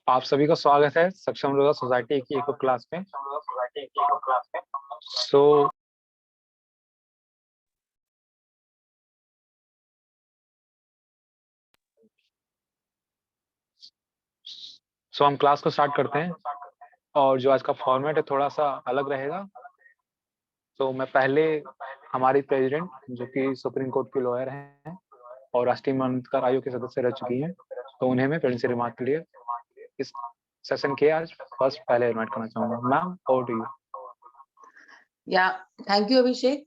आप सभी का स्वागत है सक्षम रोजगार सोसाइटी की एक क्लास में। सो हम क्लास को स्टार्ट करते हैं और जो आज का फॉर्मेट है थोड़ा सा अलग रहेगा। तो मैं पहले हमारी प्रेसिडेंट जो कि सुप्रीम कोर्ट की लॉयर हैं और राष्ट्रीय मानवाधिकार आयोग के सदस्य रह चुकी हैं, तो उन्हें मैं प्रेजेंसी रिमार्क के लिए इस सेशन के आज फर्स्ट पहले इनवाइट करना चाहूंगा। Ma'am, over to you. Yeah thank you Abhishek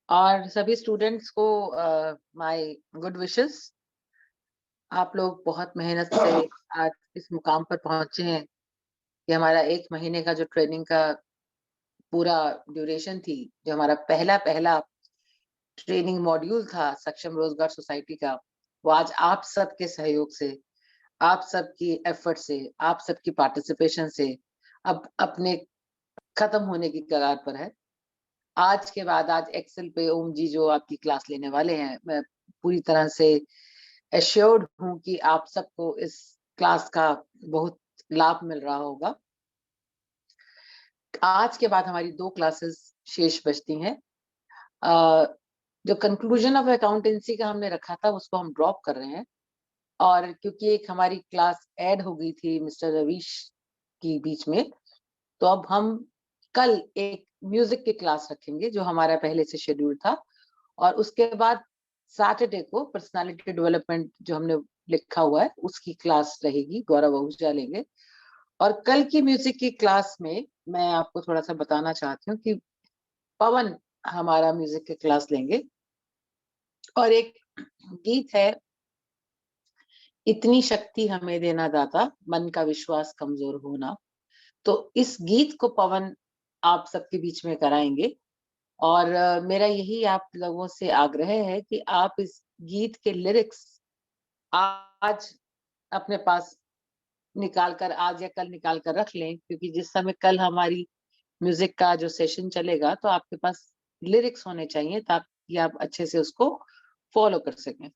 और सभी स्टूडेंट्स को माय गुड विशेस। आप लोग बहुत मेहनत से आज इस मुकाम पर पहुंचे हैं कि हमारा 1 महीने का जो ट्रेनिंग का पूरा ड्यूरेशन थी, जो हमारा पहला ट्रेनिंग मॉड्यूल था सक्षम रोजगार सोसाइटी का, वो आज आप सबके सहयोग से, आप सबकी एफर्ट से, आप सबकी पार्टिसिपेशन से अब अपने खत्म होने की कगार पर है। आज के बाद आज एक्सेल पे ओम जी जो आपकी क्लास लेने वाले हैं, मैं पूरी तरह से एश्योर्ड हूं कि आप सबको इस क्लास का बहुत लाभ मिल रहा होगा। आज के बाद हमारी 2 क्लासेस शेष बचती हैं। जो कंक्लूजन ऑफ अकाउंटेंसी का हमने रखा था उसको हम ड्रॉप कर रहे हैं, और क्योंकि एक हमारी क्लास ऐड हो गई थी मिस्टर रवीश की बीच में, तो अब हम कल एक म्यूजिक की क्लास रखेंगे जो हमारा पहले से शेड्यूल था, और उसके बाद सैटरडे को पर्सनालिटी डेवलपमेंट जो हमने लिखा हुआ है उसकी क्लास रहेगी, गौरव आहूजा लेंगे। और कल की म्यूजिक की क्लास में मैं आपको थोड़ा सा बताना चाहती हूँ कि पवन हमारा म्यूजिक की क्लास लेंगे, और एक गीत है, इतनी शक्ति हमें देना दाता, मन का विश्वास कमजोर होना। तो इस गीत को पवन आप सबके बीच में कराएंगे, और मेरा यही आप लोगों से आग्रह है कि आप इस गीत के लिरिक्स आज अपने पास निकाल कर, आज या कल निकाल कर रख लें, क्योंकि जिस समय कल हमारी म्यूजिक का जो सेशन चलेगा तो आपके पास लिरिक्स होने चाहिए ताकि आप अच्छे से उसको फॉलो कर सकें।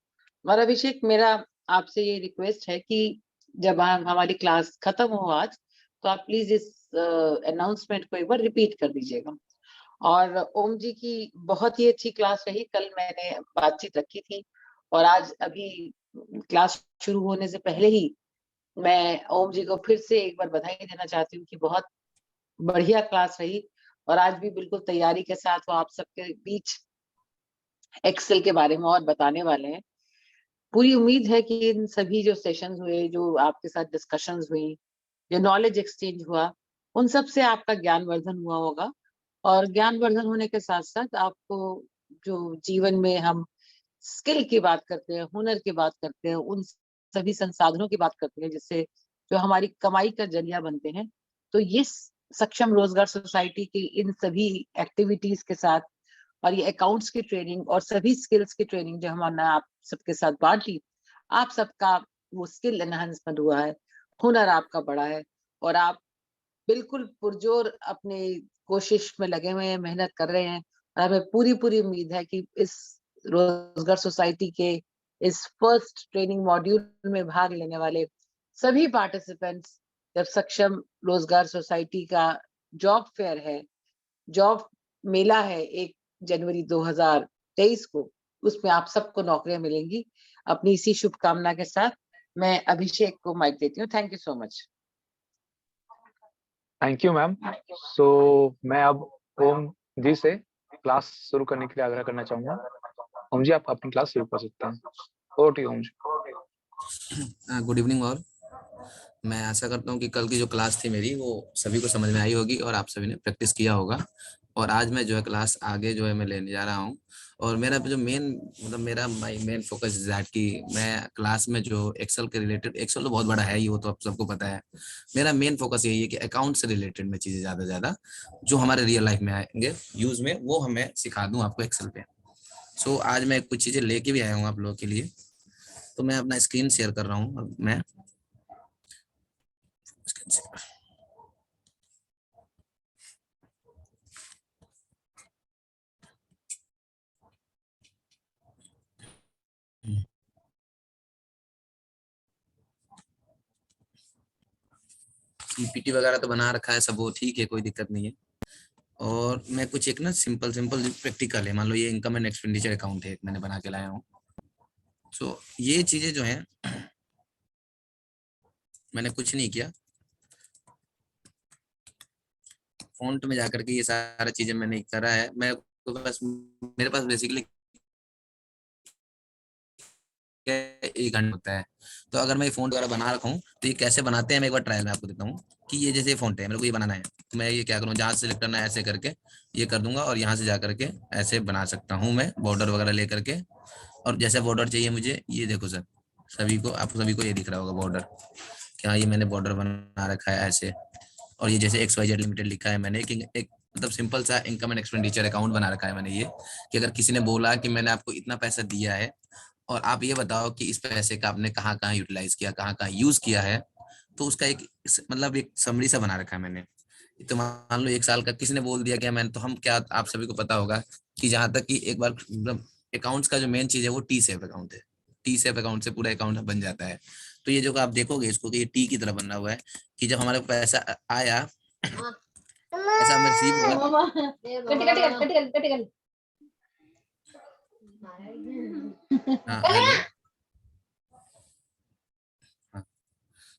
और अभिषेक, मेरा आपसे ये रिक्वेस्ट है कि जब हमारी क्लास खत्म हो आज, तो आप प्लीज इस अनाउंसमेंट को एक बार रिपीट कर दीजिएगा। और ओम जी की बहुत ही अच्छी क्लास रही, कल मैंने बातचीत रखी थी, और आज अभी क्लास शुरू होने से पहले ही मैं ओम जी को फिर से एक बार बधाई देना चाहती हूँ कि बहुत बढ़िया क्लास रही, और आज भी बिल्कुल तैयारी के साथ वो आप सबके बीच एक्सेल के बारे में और बताने वाले हैं। पूरी उम्मीद है कि इन सभी जो सेशंस हुए, जो आपके साथ डिस्कशंस हुई, जो नॉलेज एक्सचेंज हुआ, उन सब से आपका ज्ञानवर्धन हुआ होगा। और ज्ञानवर्धन होने के साथ साथ आपको जो जीवन में हम स्किल की बात करते हैं, हुनर की बात करते हैं, उन सभी संसाधनों की बात करते हैं जिससे जो हमारी कमाई का जरिया बनते हैं, तो ये सक्षम रोजगार सोसाइटी की इन सभी एक्टिविटीज के साथ और ये अकाउंट्स की ट्रेनिंग और सभी स्किल्स की ट्रेनिंग जो हमने आप सबके साथ बांटी, आप सबका वो स्किल एनहांसमेंट हुआ है, हुनर आपका बढ़ा है, और आप बिल्कुल पुरजोर अपने कोशिश में लगे हुए हैं, मेहनत कर रहे हैं। और हमें पूरी पूरी उम्मीद है कि इस रोजगार सोसाइटी के इस फर्स्ट ट्रेनिंग मॉड्यूल में भाग लेने वाले सभी पार्टिसिपेंट्स, जब सक्षम रोजगार सोसाइटी का जॉब फेयर है, जॉब मेला है 1 जनवरी 2023 को, उसमें आप सबको नौकरियां मिलेंगी। अपनी इसी शुभकामना के साथ मैं अभिषेक को माइक देती हूँ। Thank you so much. Thank you ma'am. मैं अब ओम जी से क्लास शुरू करने के लिए आग्रह करना चाहूंगा। ओम जी, आप अपनी क्लास शुरू कर सकते हैं। Over to you Om ji. Good evening all. मैं आशा करता हूँ कि कल की जो क्लास थी मेरी वो सभी को समझ में आई होगी और आप सभी ने प्रैक्टिस किया होगा। और आज मैं जो है क्लास आगे जो है मैं लेने जा रहा हूँ, और मेरा जो मेरा my main focus is that कि मैं क्लास में जो एक्सेल के रिलेटेड, एक्सेल तो बहुत बड़ा है ही, वो तो आप सबको पता है। मेरा मेन फोकस यही है कि अकाउंट से रिलेटेड में चीजें ज्यादा जो हमारे रियल लाइफ में आएंगे यूज में, वो हमें सिखा दूं आपको एक्सेल पे। आज मैं कुछ चीजें लेके भी आया हूँ आप लोगों के लिए। तो मैं अपना स्क्रीन शेयर कर रहा हूँ। अब मैं पीपीटी वगैरह तो बना रखा है सब, वो ठीक है, कोई दिक्कत नहीं है। और मैं कुछ एक ना सिंपल सिंपल प्रैक्टिकल है, मान लो ये इनकम एंड एक्सपेंडिचर अकाउंट है, मैंने बना के लाया हूँ। सो ये चीजें जो है मैंने कुछ नहीं किया, फॉन्ट में जाकर के ये सारा चीजें मैंने करा है। मैं बस मेरे पास बेसिकली 1 घंटा होता है। तो अगर मैं ये फॉन्ट वगैरह बना रखा हूँ तो ये कैसे बनाते हैं मैं एक बार ट्रायल में आपको देता हूँ कि ये जैसे फॉन्ट है, मेरे को ये बनाना है, तो मैं ये क्या करूँ, जहाँ सेलेक्ट करना है ऐसे करके ये कर दूंगा और यहाँ से जा करके ऐसे बना सकता हूँ मैं बॉर्डर वगैरह ले करके। और जैसे बॉर्डर चाहिए मुझे, ये देखो सर, सभी को, आपको सभी को ये दिख रहा होगा बॉर्डर, क्या ये मैंने बॉर्डर बना रखा है ऐसे। और ये जैसे XYZ लिमिटेड लिखा है मैंने, एक मतलब सिंपल सा इनकम एंड एक्सपेंडिचर अकाउंट बना रखा है मैंने ये, कि अगर किसी ने बोला कि मैंने आपको इतना पैसा दिया है और आप ये बताओ कि इस पैसे का आपने कहाँ कहाँ यूटिलाइज किया, कहाँ कहाँ यूज किया है, तो उसका एक मतलब एक समरी सा बना रखा है मैंने। तो मान लो 1 साल का किसी ने बोल दिया क्या मैंने, तो हम क्या, आप सभी को पता होगा कि जहां तक कि एक बार मतलब अकाउंट्स का जो मेन चीज है वो टी सेप अकाउंट है, टी सेप अकाउंट से पूरा अकाउंट बन जाता है। तो ये जो आप देखोगे इसको कि ये टी की तरह बना हुआ है, कि जब हमारे पैसा आया, पैसा हमें रिसीव हुआ। हाँ हेलो। हाँ,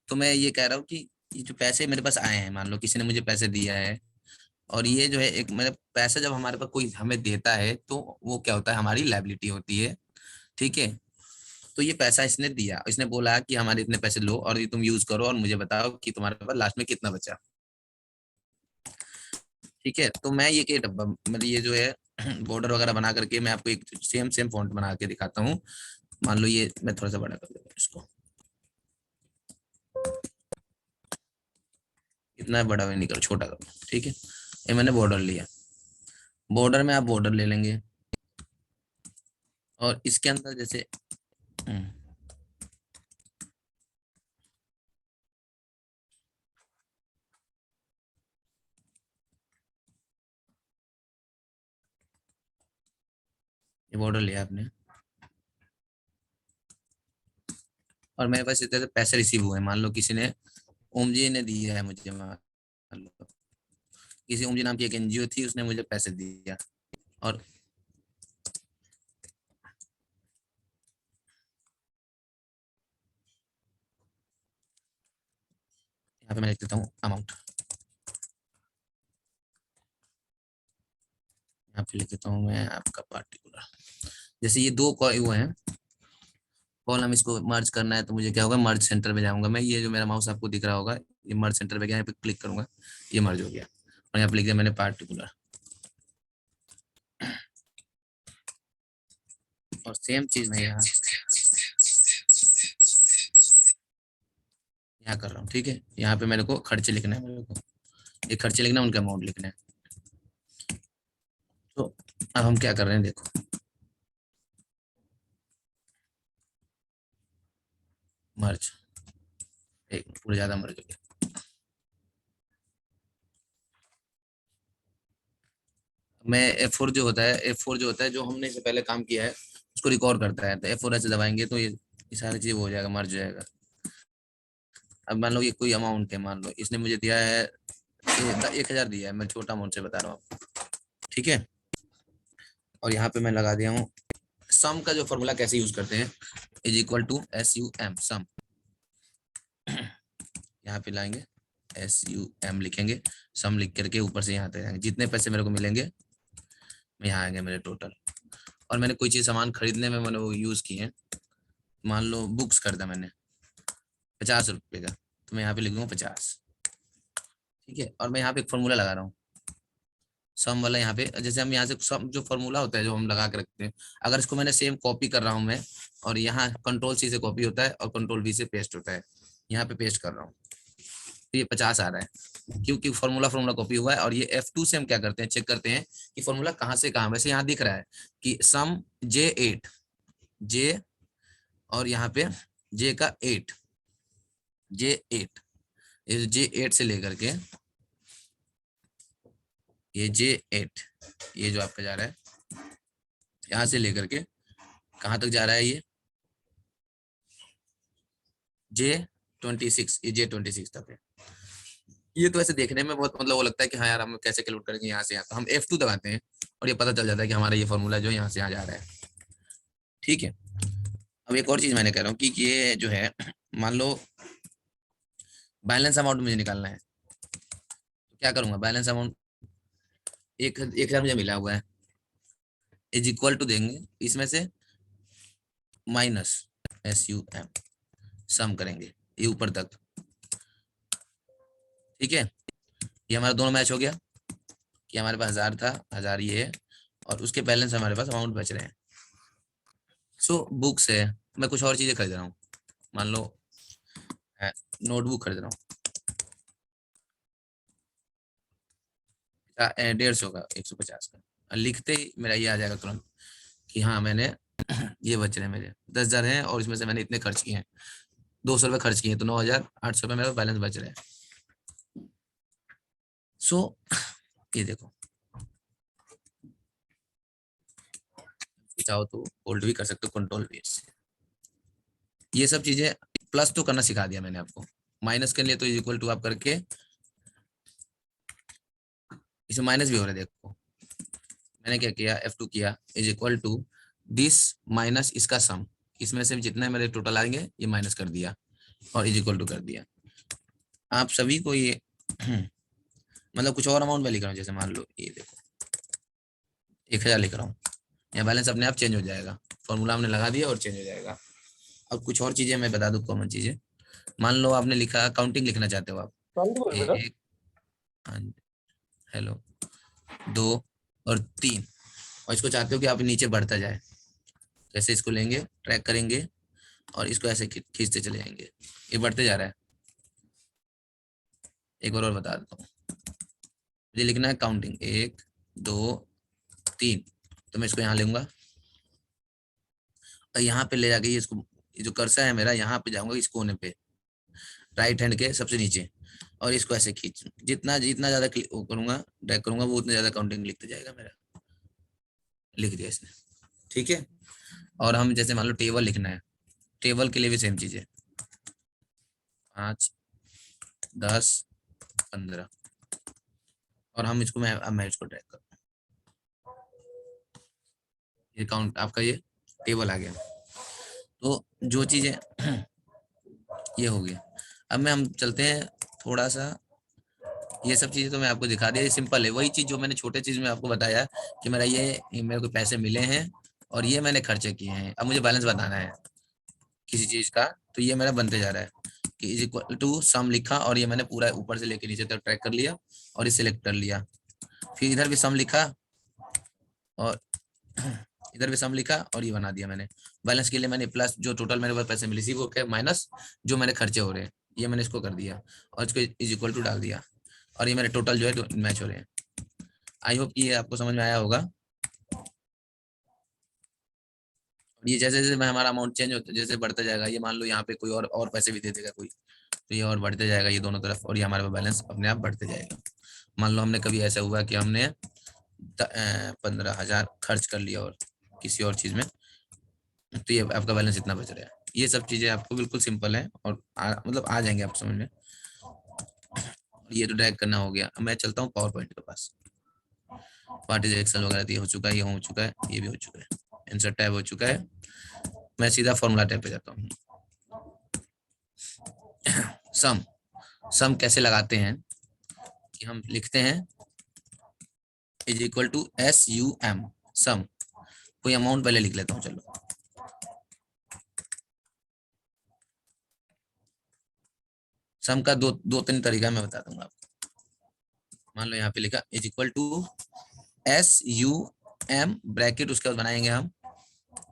तो मैं ये कह रहा हूँ कि ये जो पैसे मेरे पास आए हैं, मान लो किसी ने मुझे पैसे दिया है, और ये जो है एक मतलब पैसा जब हमारे पास कोई हमें देता है तो वो क्या होता है, हमारी लायबिलिटी होती है, ठीक है। तो ये पैसा इसने दिया, इसने बोला कि हमारे इतने पैसे लो और ये तुम यूज करो और मुझे बताओ कि तुम्हारे पास लास्ट में कितना बचा, ठीक है। तो मैं ये के डब्बा मतलब ये जो है बॉर्डर वगैरह बना करके मैं आपको एक सेम सेम फॉन्ट बना के दिखाता हूँ। मान लो ये मैं थोड़ा सा बड़ा कर देता हूँ इसको, इतना बड़ा भी नहीं करो, छोटा करो, ठीक है। ये मैंने बॉर्डर लिया, बॉर्डर में आप बॉर्डर ले लेंगे और इसके अंदर जैसे ये बॉर्डर लिया आपने, और मेरे पास इस तरह से पैसे रिसीव हुए, मान लो किसी ने, ओम जी ने दिया है मुझे, मान लो किसी ओम जी नाम की एक एनजीओ थी, उसने मुझे पैसे दिया। और यहाँ पे मैं लिख देता हूँ अमाउंट, यहाँ पे लिख देता हूँ मैं आपका पार्टिकुलर। जैसे ये दो वो हैं कॉलम, इसको मर्ज करना है तो मुझे क्या होगा, मर्ज सेंटर में जाऊंगा मैं, ये जो मेरा माउस आपको दिख रहा होगा, ये मर्ज सेंटर पे गया, यहाँ पे क्लिक करूंगा, ये मर्ज हो गया, और यहाँ पे लिख दिया मैंने पार्टिकुलर। और सेम चीज मैं यहाँ कर रहा हूँ, ठीक है। यहाँ पे मेरे को खर्चे लिखना है, मेरे को ये खर्चे लिखना है, उनका अमाउंट लिखना है। तो अब हम क्या कर रहे हैं देखो, मर्ज, एक पूरा ज्यादा मर्ज हो गया। मैं F4 जो होता है, F4 जो होता है, जो हमने इससे पहले काम किया है उसको रिकॉर्ड करता है, तो F4 ऐसे दबाएंगे तो ये सारी चीज हो जाएगा, मर्ज हो जाएगा। अब मान लो ये कोई अमाउंट है, मान लो इसने मुझे दिया है 1,000 दिया है, मैं छोटा अमाउंट से बता रहा हूँ, ठीक है। और यहाँ पे मैं लगा दिया हूँ सम का जो फॉर्मूला कैसे यूज करते हैं, इज इक्वल टू SUM सम, यहाँ पे लाएंगे SUM लिखेंगे, सम लिख करके ऊपर से यहाँ पे जितने पैसे मेरे को मिलेंगे यहाँ आएंगे मेरे टोटल। और मैंने कोई चीज सामान खरीदने में मैंने वो यूज किए हैं, मान लो बुक्स खरीदा मैंने 50 रुपए का, तो मैं यहाँ पे लिख दूंगा 50, ठीक है। और मैं यहाँ पे एक फॉर्मूला लगा रहा हूँ सम वाला, यहाँ पे जैसे हम यहाँ से सम जो फॉर्मूला होता है जो हम लगा के रखते हैं, अगर इसको मैंने सेम कॉपी कर रहा हूँ मैं, और यहाँ Ctrl+C से कॉपी होता है और Ctrl+V से पेस्ट होता है, यहाँ पे पेस्ट कर रहा हूँ, तो ये 50 आ रहा है, क्योंकि फॉर्मूला फॉर्मूला कॉपी हुआ है। और ये F2 से हम क्या करते हैं, चेक करते हैं कि फॉर्मूला कहाँ से कहाँ, वैसे यहाँ दिख रहा है कि सम J8 J, और यहाँ पे J का 8 J8, ये J8 से लेकर के ये J8, ये जो आपका जा रहा है यहाँ से लेकर के कहाँ तक जा रहा है, ये J26, ये J26 तक है, ये तो ऐसे देखने में बहुत मतलब वो लगता है कि हाँ यार हम कैसे कैलकुलेट करेंगे यहाँ से यहाँ, तो हम F2 दबाते हैं और ये पता चल जाता है कि हमारा ये फॉर्मूला जो यहाँ से यहाँ जा रहा है। ठीक है, अब एक और चीज मैंने कह रहा हूँ कि ये जो है, मान लो बैलेंस अमाउंट मुझे निकालना है, तो क्या करूंगा, बैलेंस अमाउंट 1,000 मुझे मिला हुआ है, इज इक्वल टू देंगे इसमें से माइनस SUM, सम करेंगे ये ऊपर तक। ठीक है, ये हमारा दोनों मैच हो गया कि हमारे पास 1000 था, 1000 ये है, और उसके बैलेंस हमारे पास अमाउंट बच रहे हैं। सो बुक्स है, मैं कुछ और चीजें खरीद रहा हूँ, मान लो नोटबुक खरीद रहा हूँ 150 का, 150 का, और लिखते ही मेरा ये आ जाएगा तुरंत कि हाँ मैंने ये बच रहे हैं मेरे 10,000 हैं और इसमें से मैंने इतने खर्च किए हैं, 200 रुपये खर्च किए हैं, तो 9,800 रुपये मेरा बैलेंस बच रहे हैं। सो ये देखो, चाहो तो होल्ड भी कर सकते हो, कंट्रोल भी इससे। ये सब चीजें प्लस तो करना सिखा दिया मैंने आपको, माइनस के लिए तो इक्वल टू आप करके, इसमें माइनस भी हो रहा है देखो, मैंने क्या किया, F2 किया, is equal to this minus इसका सम, इसमें से जितने मेरे टोटल आएंगे ये माइनस कर दिया और इज इक्वल टू कर दिया। आप सभी को ये मतलब कुछ और अमाउंट में लिख रहा हूँ, जैसे मान लो ये देखो 1,000 लिख रहा हूँ, यहाँ बैलेंस अपने आप चेंज हो जाएगा, फॉर्मूला हमने लगा दिया और चेंज हो जाएगा। अब कुछ और चीजें मैं बता दूं, कॉमन चीजें, मान लो आपने लिखा काउंटिंग लिखना चाहते हो आप, एक, हेलो, 2 और 3, और इसको चाहते हो कि आप नीचे बढ़ता जाए, जैसे इसको लेंगे ट्रैक करेंगे और इसको ऐसे खींचते चले जाएंगे, ये बढ़ते जा रहा है। एक बार और बता देता हूँ, मुझे लिखना है काउंटिंग 1 2 3, तो मैं इसको यहाँ लूंगा और यहाँ पे ले जाके ये इसको, ये जो कर्सर है मेरा, यहाँ पे जाऊंगा इस कोने पे राइट हैंड के सबसे नीचे, और इसको ऐसे खींच, जितना जितना ज्यादा करूंगा ड्रैग करूंगा वो उतना ज्यादा काउंटिंग लिखते जाएगा मेरा, लिख दिया इसने। ठीक है, और हम जैसे मान लो टेबल लिखना है, टेबल के लिए भी सेम चीज है, 5 10 15, और हम इसको मैं इसको ड्रैग कर, ये काउंट आपका ये टेबल आ गया। तो जो चीजें ये हो गया, अब मैं हम चलते हैं थोड़ा सा, ये सब चीजें तो मैं आपको दिखा दिया, ये सिंपल है, वही चीज जो मैंने छोटे चीज में आपको बताया कि मेरा ये मेरे को पैसे मिले हैं और ये मैंने खर्चे किए हैं, अब मुझे बैलेंस बताना है किसी चीज का, तो ये मेरा बनते जा रहा है कि इज इक्वल टू सम लिखा, और ये मैंने पूरा ऊपर से लेके नीचे तक ट्रैक कर लिया और इसे सिलेक्ट कर लिया, फिर इधर भी सम लिखा और इधर भी सम लिखा और ये बना दिया मैंने। बैलेंस के लिए मैंने प्लस जो टोटल मेरे पास पैसे मिले सी वो क्या, माइनस जो मैंने खर्चे हो रहे हैं, ये मैंने इसको कर दिया और इसको इज इक्वल टू डाल दिया, और ये मेरे टोटल जो है मैच हो रहे हैं। आई होप ये आपको समझ में आया होगा। ये जैसे जैसे मैं हमारा अमाउंट चेंज होता जैसे बढ़ता जाएगा, ये मान लो यहाँ पे कोई और पैसे भी दे देगा कोई, तो ये और बढ़ते जाएगा ये दोनों तरफ, और ये हमारे बैलेंस अपने आप बढ़ते जाएगा। मान लो हमने कभी ऐसा हुआ कि हमने 15,000 खर्च कर लिया और किसी और चीज में, तो ये आपका बैलेंस इतना बच रहा है। ये सब चीजें आपको बिल्कुल सिंपल है और मतलब आ जाएंगे आपको समझ में। ये तो ड्रैग करना हो गया, अब मैं चलता हूँ पावर पॉइंट के पास, व्हाट इज एक्सेल वगैरह ये हो चुका है, ये हो चुका है, ये भी हो चुका है, इंसर्ट टैब हो चुका है, मैं सीधा फॉर्मूला टैब पे जाता हूँ। सम, सम कैसे लगाते हैं कि हम लिखते हैं इज इक्वल टू SUM, सम, कोई अमाउंट पहले लिख लेता हूँ, चलो सम का दो तीन तरीका मैं बता दूंगा आपको। मान लो यहाँ पे लिखा is equal to SUM bracket, उसके बाद बनाएंगे हम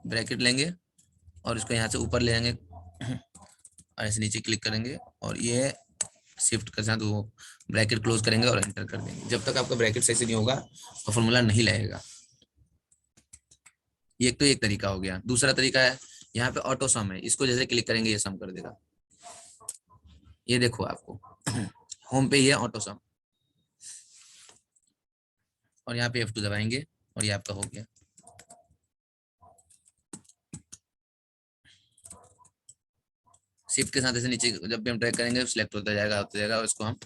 ब्रैकेट लेंगे और इसको यहाँ से ऊपर ले जाएंगे और ऐसे नीचे क्लिक करेंगे और ये शिफ्ट के साथ वो ब्रैकेट क्लोज करेंगे और एंटर कर देंगे। जब तक आपका ब्रैकेट सही से नहीं होगा तो फॉर्मूला नहीं लगेगा। ये तो एक तरीका हो गया। दूसरा तरीका है यहाँ पे ऑटो सम है, इसको जैसे क्लिक करेंगे ये सम कर देगा। ये देखो आपको होम पे ही है ऑटो सम, और यहाँ पे F2 दबाएंगे और ये आपका हो गया। शिफ्ट के साथ ऐसे नीचे जब भी हम ट्रैक करेंगे सिलेक्ट होता जाएगा और इसको हम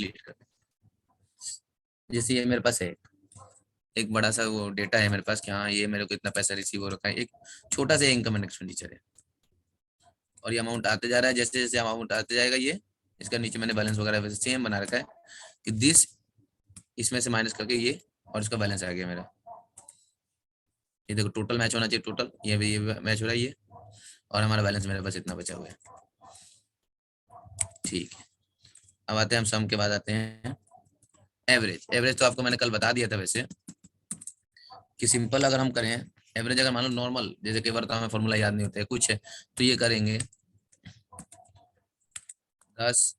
डिलीट कर दें। जैसे ये मेरे पास है एक बड़ा सा वो डेटा है मेरे पास कि हाँ ये मेरे को इतना पैसा रिसीव हो रखा है, एक छोटा सा इनकम एंड एक्सपेंडिचर है और ये अमाउंट आते जा रहा है। जैसे जैसे अमाउंट आते जाएगा ये इसका नीचे मैंने बैलेंस वगैरह वैसे सेम बना रखा है कि दिस इसमें से माइनस करके ये और इसका बैलेंस आ गया मेरा। ये देखो टोटल मैच होना चाहिए, टोटल ये भी मैच हो रहा है ये, और हमारा बैलेंस मेरे पास इतना बचा हुआ है। ठीक है, अब आते हैं हम सम के बाद आते हैं एवरेज। एवरेज तो आपको मैंने कल बता दिया था वैसे कि सिंपल अगर हम करें एवरेज, अगर मान लो नॉर्मल जैसे कई बार तो हमें फॉर्मूला याद नहीं होता है कुछ है तो ये करेंगे 10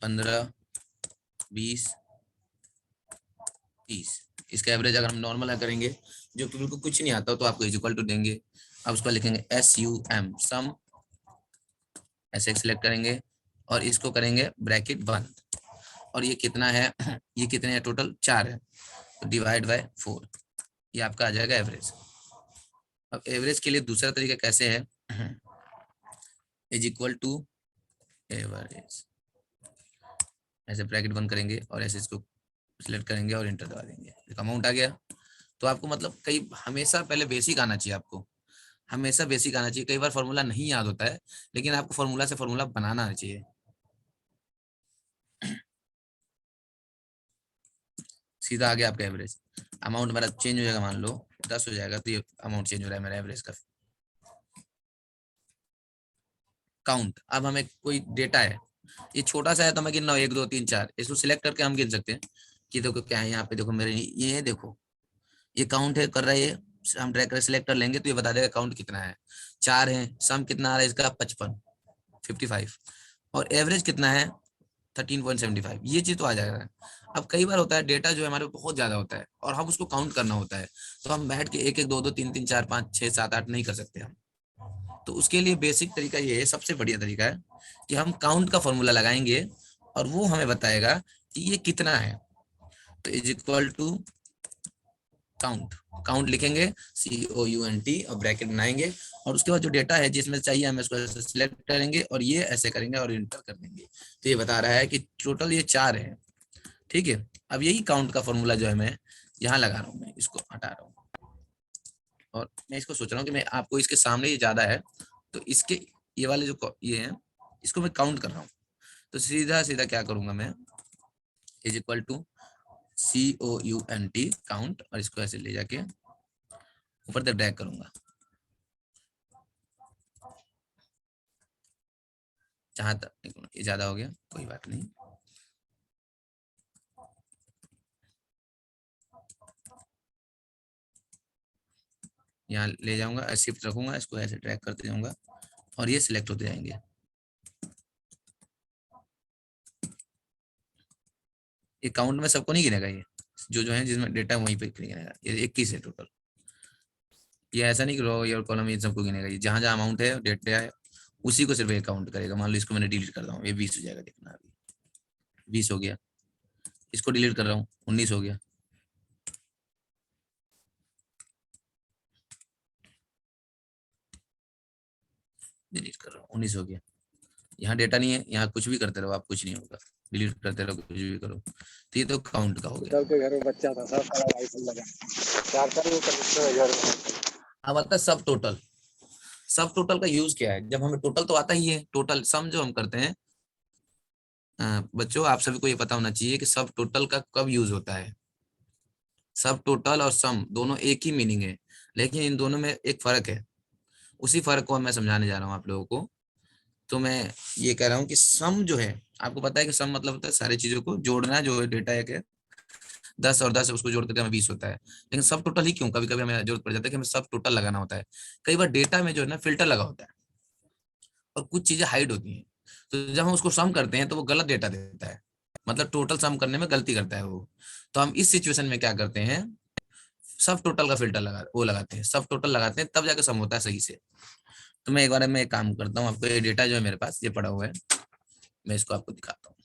15 20 30, इसका एवरेज अगर हम नॉर्मल करेंगे जो कि बिल्कुल कुछ नहीं आता तो आपको इज इक्वल टू देंगे। अब उसको लिखेंगे SUM सम, ऐसे सिलेक्ट करेंगे और इसको करेंगे ब्रैकेट बंद, और ये कितना है ये कितने है टोटल 4 है तो डिवाइड बाय 4, ये आपका आ जाएगा एवरेज। अब एवरेज के लिए दूसरा तरीका कैसे है, इज इक्वल टू एवरेज, ऐसे ब्रैकेट बंद करेंगे और ऐसे इसको सिलेक्ट करेंगे और एंटर दबा देंगे, एक अमाउंट आ गया। तो आपको मतलब कई हमेशा पहले बेसिक आना चाहिए, आपको हमेशा बेसिक आना चाहिए। कई बार फॉर्मूला नहीं याद होता है लेकिन आपको फॉर्मूला से फॉर्मूला बनाना आना चाहिए। सीधा आ गया आपका एवरेज। अमाउंट मेरा चेंज हो जाएगा, मान लो 10 हो जाएगा तो ये अमाउंट चेंज हो रहा है मेरा एवरेज का। काउंट, अब हमें कोई डेटा है ये छोटा सा है तो हमें गिनना हो 1 2 3 4, इसको सिलेक्ट करके हम गिन सकते हैं कि देखो क्या है यहाँ पे, देखो मेरे ये है, देखो ये काउंट है कर रहा है ये, हम ट्रैकर सिलेक्ट कर लेंगे तो ये बता देगा काउंट कितना है। 4 है, सम कितना आ रहा है इसका 55 और एवरेज कितना है 13.75, ये चीज तो आ जाएगा। अब कई बार होता है डेटा जो है हमारे बहुत ज्यादा होता है और हम उसको काउंट करना होता है तो हम बैठ के 1 1 2 2 3 3 4 5 6 7 8 नहीं कर सकते हम। तो उसके लिए बेसिक तरीका ये है, सबसे बढ़िया तरीका है कि हम काउंट का फॉर्मूला लगाएंगे और वो हमें बताएगा कि ये कितना है। तो is equal to count, count लिखेंगे COUNT और ब्रैकेट बनाएंगे और उसके बाद जो डेटा है जिसमें चाहिए हम इसको सिलेक्ट करेंगे और ये ऐसे करेंगे और इंटर कर देंगे। तो ये बता रहा है कि टोटल ये 4 है। ठीक है, अब यही काउंट का फॉर्मूला जो है मैं यहाँ लगा रहा हूँ, मैं इसको हटा रहा हूँ और मैं इसको सोच रहा हूँ कि मैं आपको इसके सामने ये ज्यादा है तो इसके ये वाले जो ये है इसको मैं काउंट कर रहा हूँ। तो सीधा सीधा क्या करूंगा मैं, is equal to COUNT count और इसको ऐसे ले जाके ऊपर तक ड्रैग करूंगा जहां तक, ये ज्यादा हो गया कोई बात नहीं, यहाँ ले जाऊंगा शिफ्ट रखूंगा इसको ऐसे ड्रैग करते जाऊंगा और ये सिलेक्ट होते जाएंगे। ये काउंट में सबको नहीं गिनेगा, ये जो जो है जिसमें डेटा वहीं पे गिनेगा, ये 21 है टोटल। ये ऐसा नहीं कि रो या कॉलम ये सबको गिनेगा, ये जहां जहां अमाउंट है डेटा है उसी को सिर्फ ये काउंट करेगा। मान लो इसको मैंने डिलीट कर रहा हूँ, ये 20 हो जाएगा, देखना अभी 20 हो गया, इसको डिलीट कर रहा हूँ 19 हो गया, डिलीट कर रहा हूँ 19 हो गया। यहाँ डेटा नहीं है, यहाँ कुछ भी करते रहो आप कुछ नहीं होगा, डिलीट करते रहो कुछ भी करो। तो ये तो काउंट का हो गया। के घर में बच्चा था, सब सारा वाईफाई लगा, 4 वो कनेक्शन है घर में। अब आता है सब टोटल। सब टोटल का यूज क्या है, जब हमें टोटल तो आता ही है, टोटल सम जो हम करते हैं बच्चों आप सभी को ये पता होना चाहिए कि सब टोटल का कब यूज होता है। सब टोटल और सम दोनों एक ही मीनिंग है लेकिन इन दोनों में एक फर्क है, उसी फर्क को मैं समझाने जा रहा हूँ आप लोगों को। तो मैं ये कह रहा हूँ कि सम जो है, आपको पता है कि सम मतलब होता है सारी चीजों को जोड़ना, जो है डेटा एक है 10 और 10 उसको जोड़ करके हमें 20 होता है। लेकिन सब टोटल ही क्यों, कभी कभी हमें जरूरत पड़ जाता है कि हमें सब टोटल लगाना होता है। कई बार डेटा में जो है ना फिल्टर लगा होता है और कुछ चीजें हाइड होती हैं, तो जब हम उसको सम करते हैं तो वो गलत डेटा देता है, मतलब टोटल सम करने में गलती करता है वो। तो हम इस सिचुएशन में क्या करते हैं, सब टोटल का फिल्टर लगाते हैं, सब टोटल लगाते हैं तब जाके सम होता है सही से। तो मैं एक बार मैं एक काम करता हूँ, आपको ये डेटा जो है मेरे पास ये पड़ा हुआ है, मैं इसको आपको दिखाता हूँ।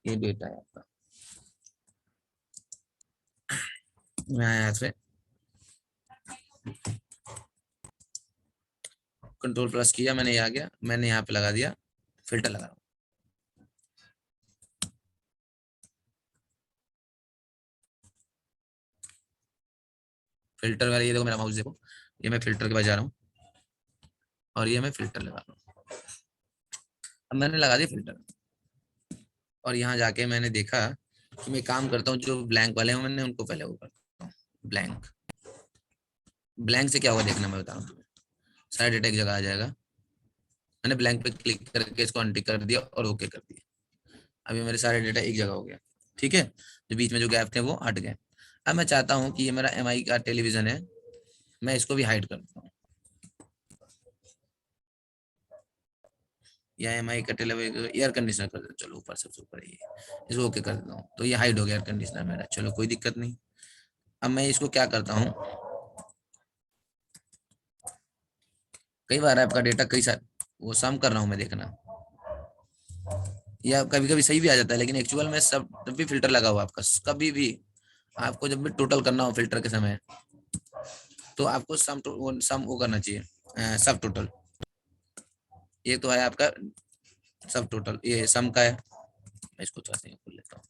ये डेटा है आपका, मैं यहाँ से कंट्रोल प्लस किया मैंने, ये आ गया, मैंने यहाँ पे लगा दिया फिल्टर लगा रहा हूँ। फिल्टर वाला, ये देखो मेरा माउस देखो, ये मैं फिल्टर के पास जा रहा हूँ और ये मैं फिल्टर लगा रहा हूँ। अब मैंने लगा दिया फिल्टर और यहाँ जाके मैंने देखा कि मैं काम करता हूँ, जो ब्लैंक वाले हैं मैंने उनको पहले वो करता हूँ ब्लैंक। ब्लैंक से क्या होगा देखना, मैं बता रहा हूँ तुम्हें। सारा डेटा एक जगह आ जाएगा। मैंने ब्लैंक पे क्लिक करके इसको अनटिक कर दिया और ओके कर दिया। अभी मेरे सारे डेटा एक जगह हो गया। ठीक है, जो बीच में जो गैप थे वो हट गए। अब मैं चाहता हूँ कि ये मेरा MI का टेलीविजन है, मैं इसको भी हाइड कर देता हूँ, या MI का टेलीविजन एयर कंडीशनर कर देता हूँ। चलो ऊपर सबसे ऊपर ये, इसको ओके कर देता हूँ, तो ये हाइड हो गया एयर कंडीशनर मेरा। चलो कोई दिक्कत नहीं। अब मैं इसको क्या करता हूँ, कई बार आपका डेटा कई सारे वो सम कर रहा हूँ मैं, देखना, या कभी कभी सही भी आ जाता है, लेकिन एक्चुअल में सब जब भी फिल्टर लगा हुआ आपका, कभी भी आपको जब भी टोटल करना हो फिल्टर के समय, तो आपको सम वो करना चाहिए, सब टोटल। ये तो है आपका सब टोटल, ये सम का है। मैं इसको थोड़ा सा खोल लेता हूँ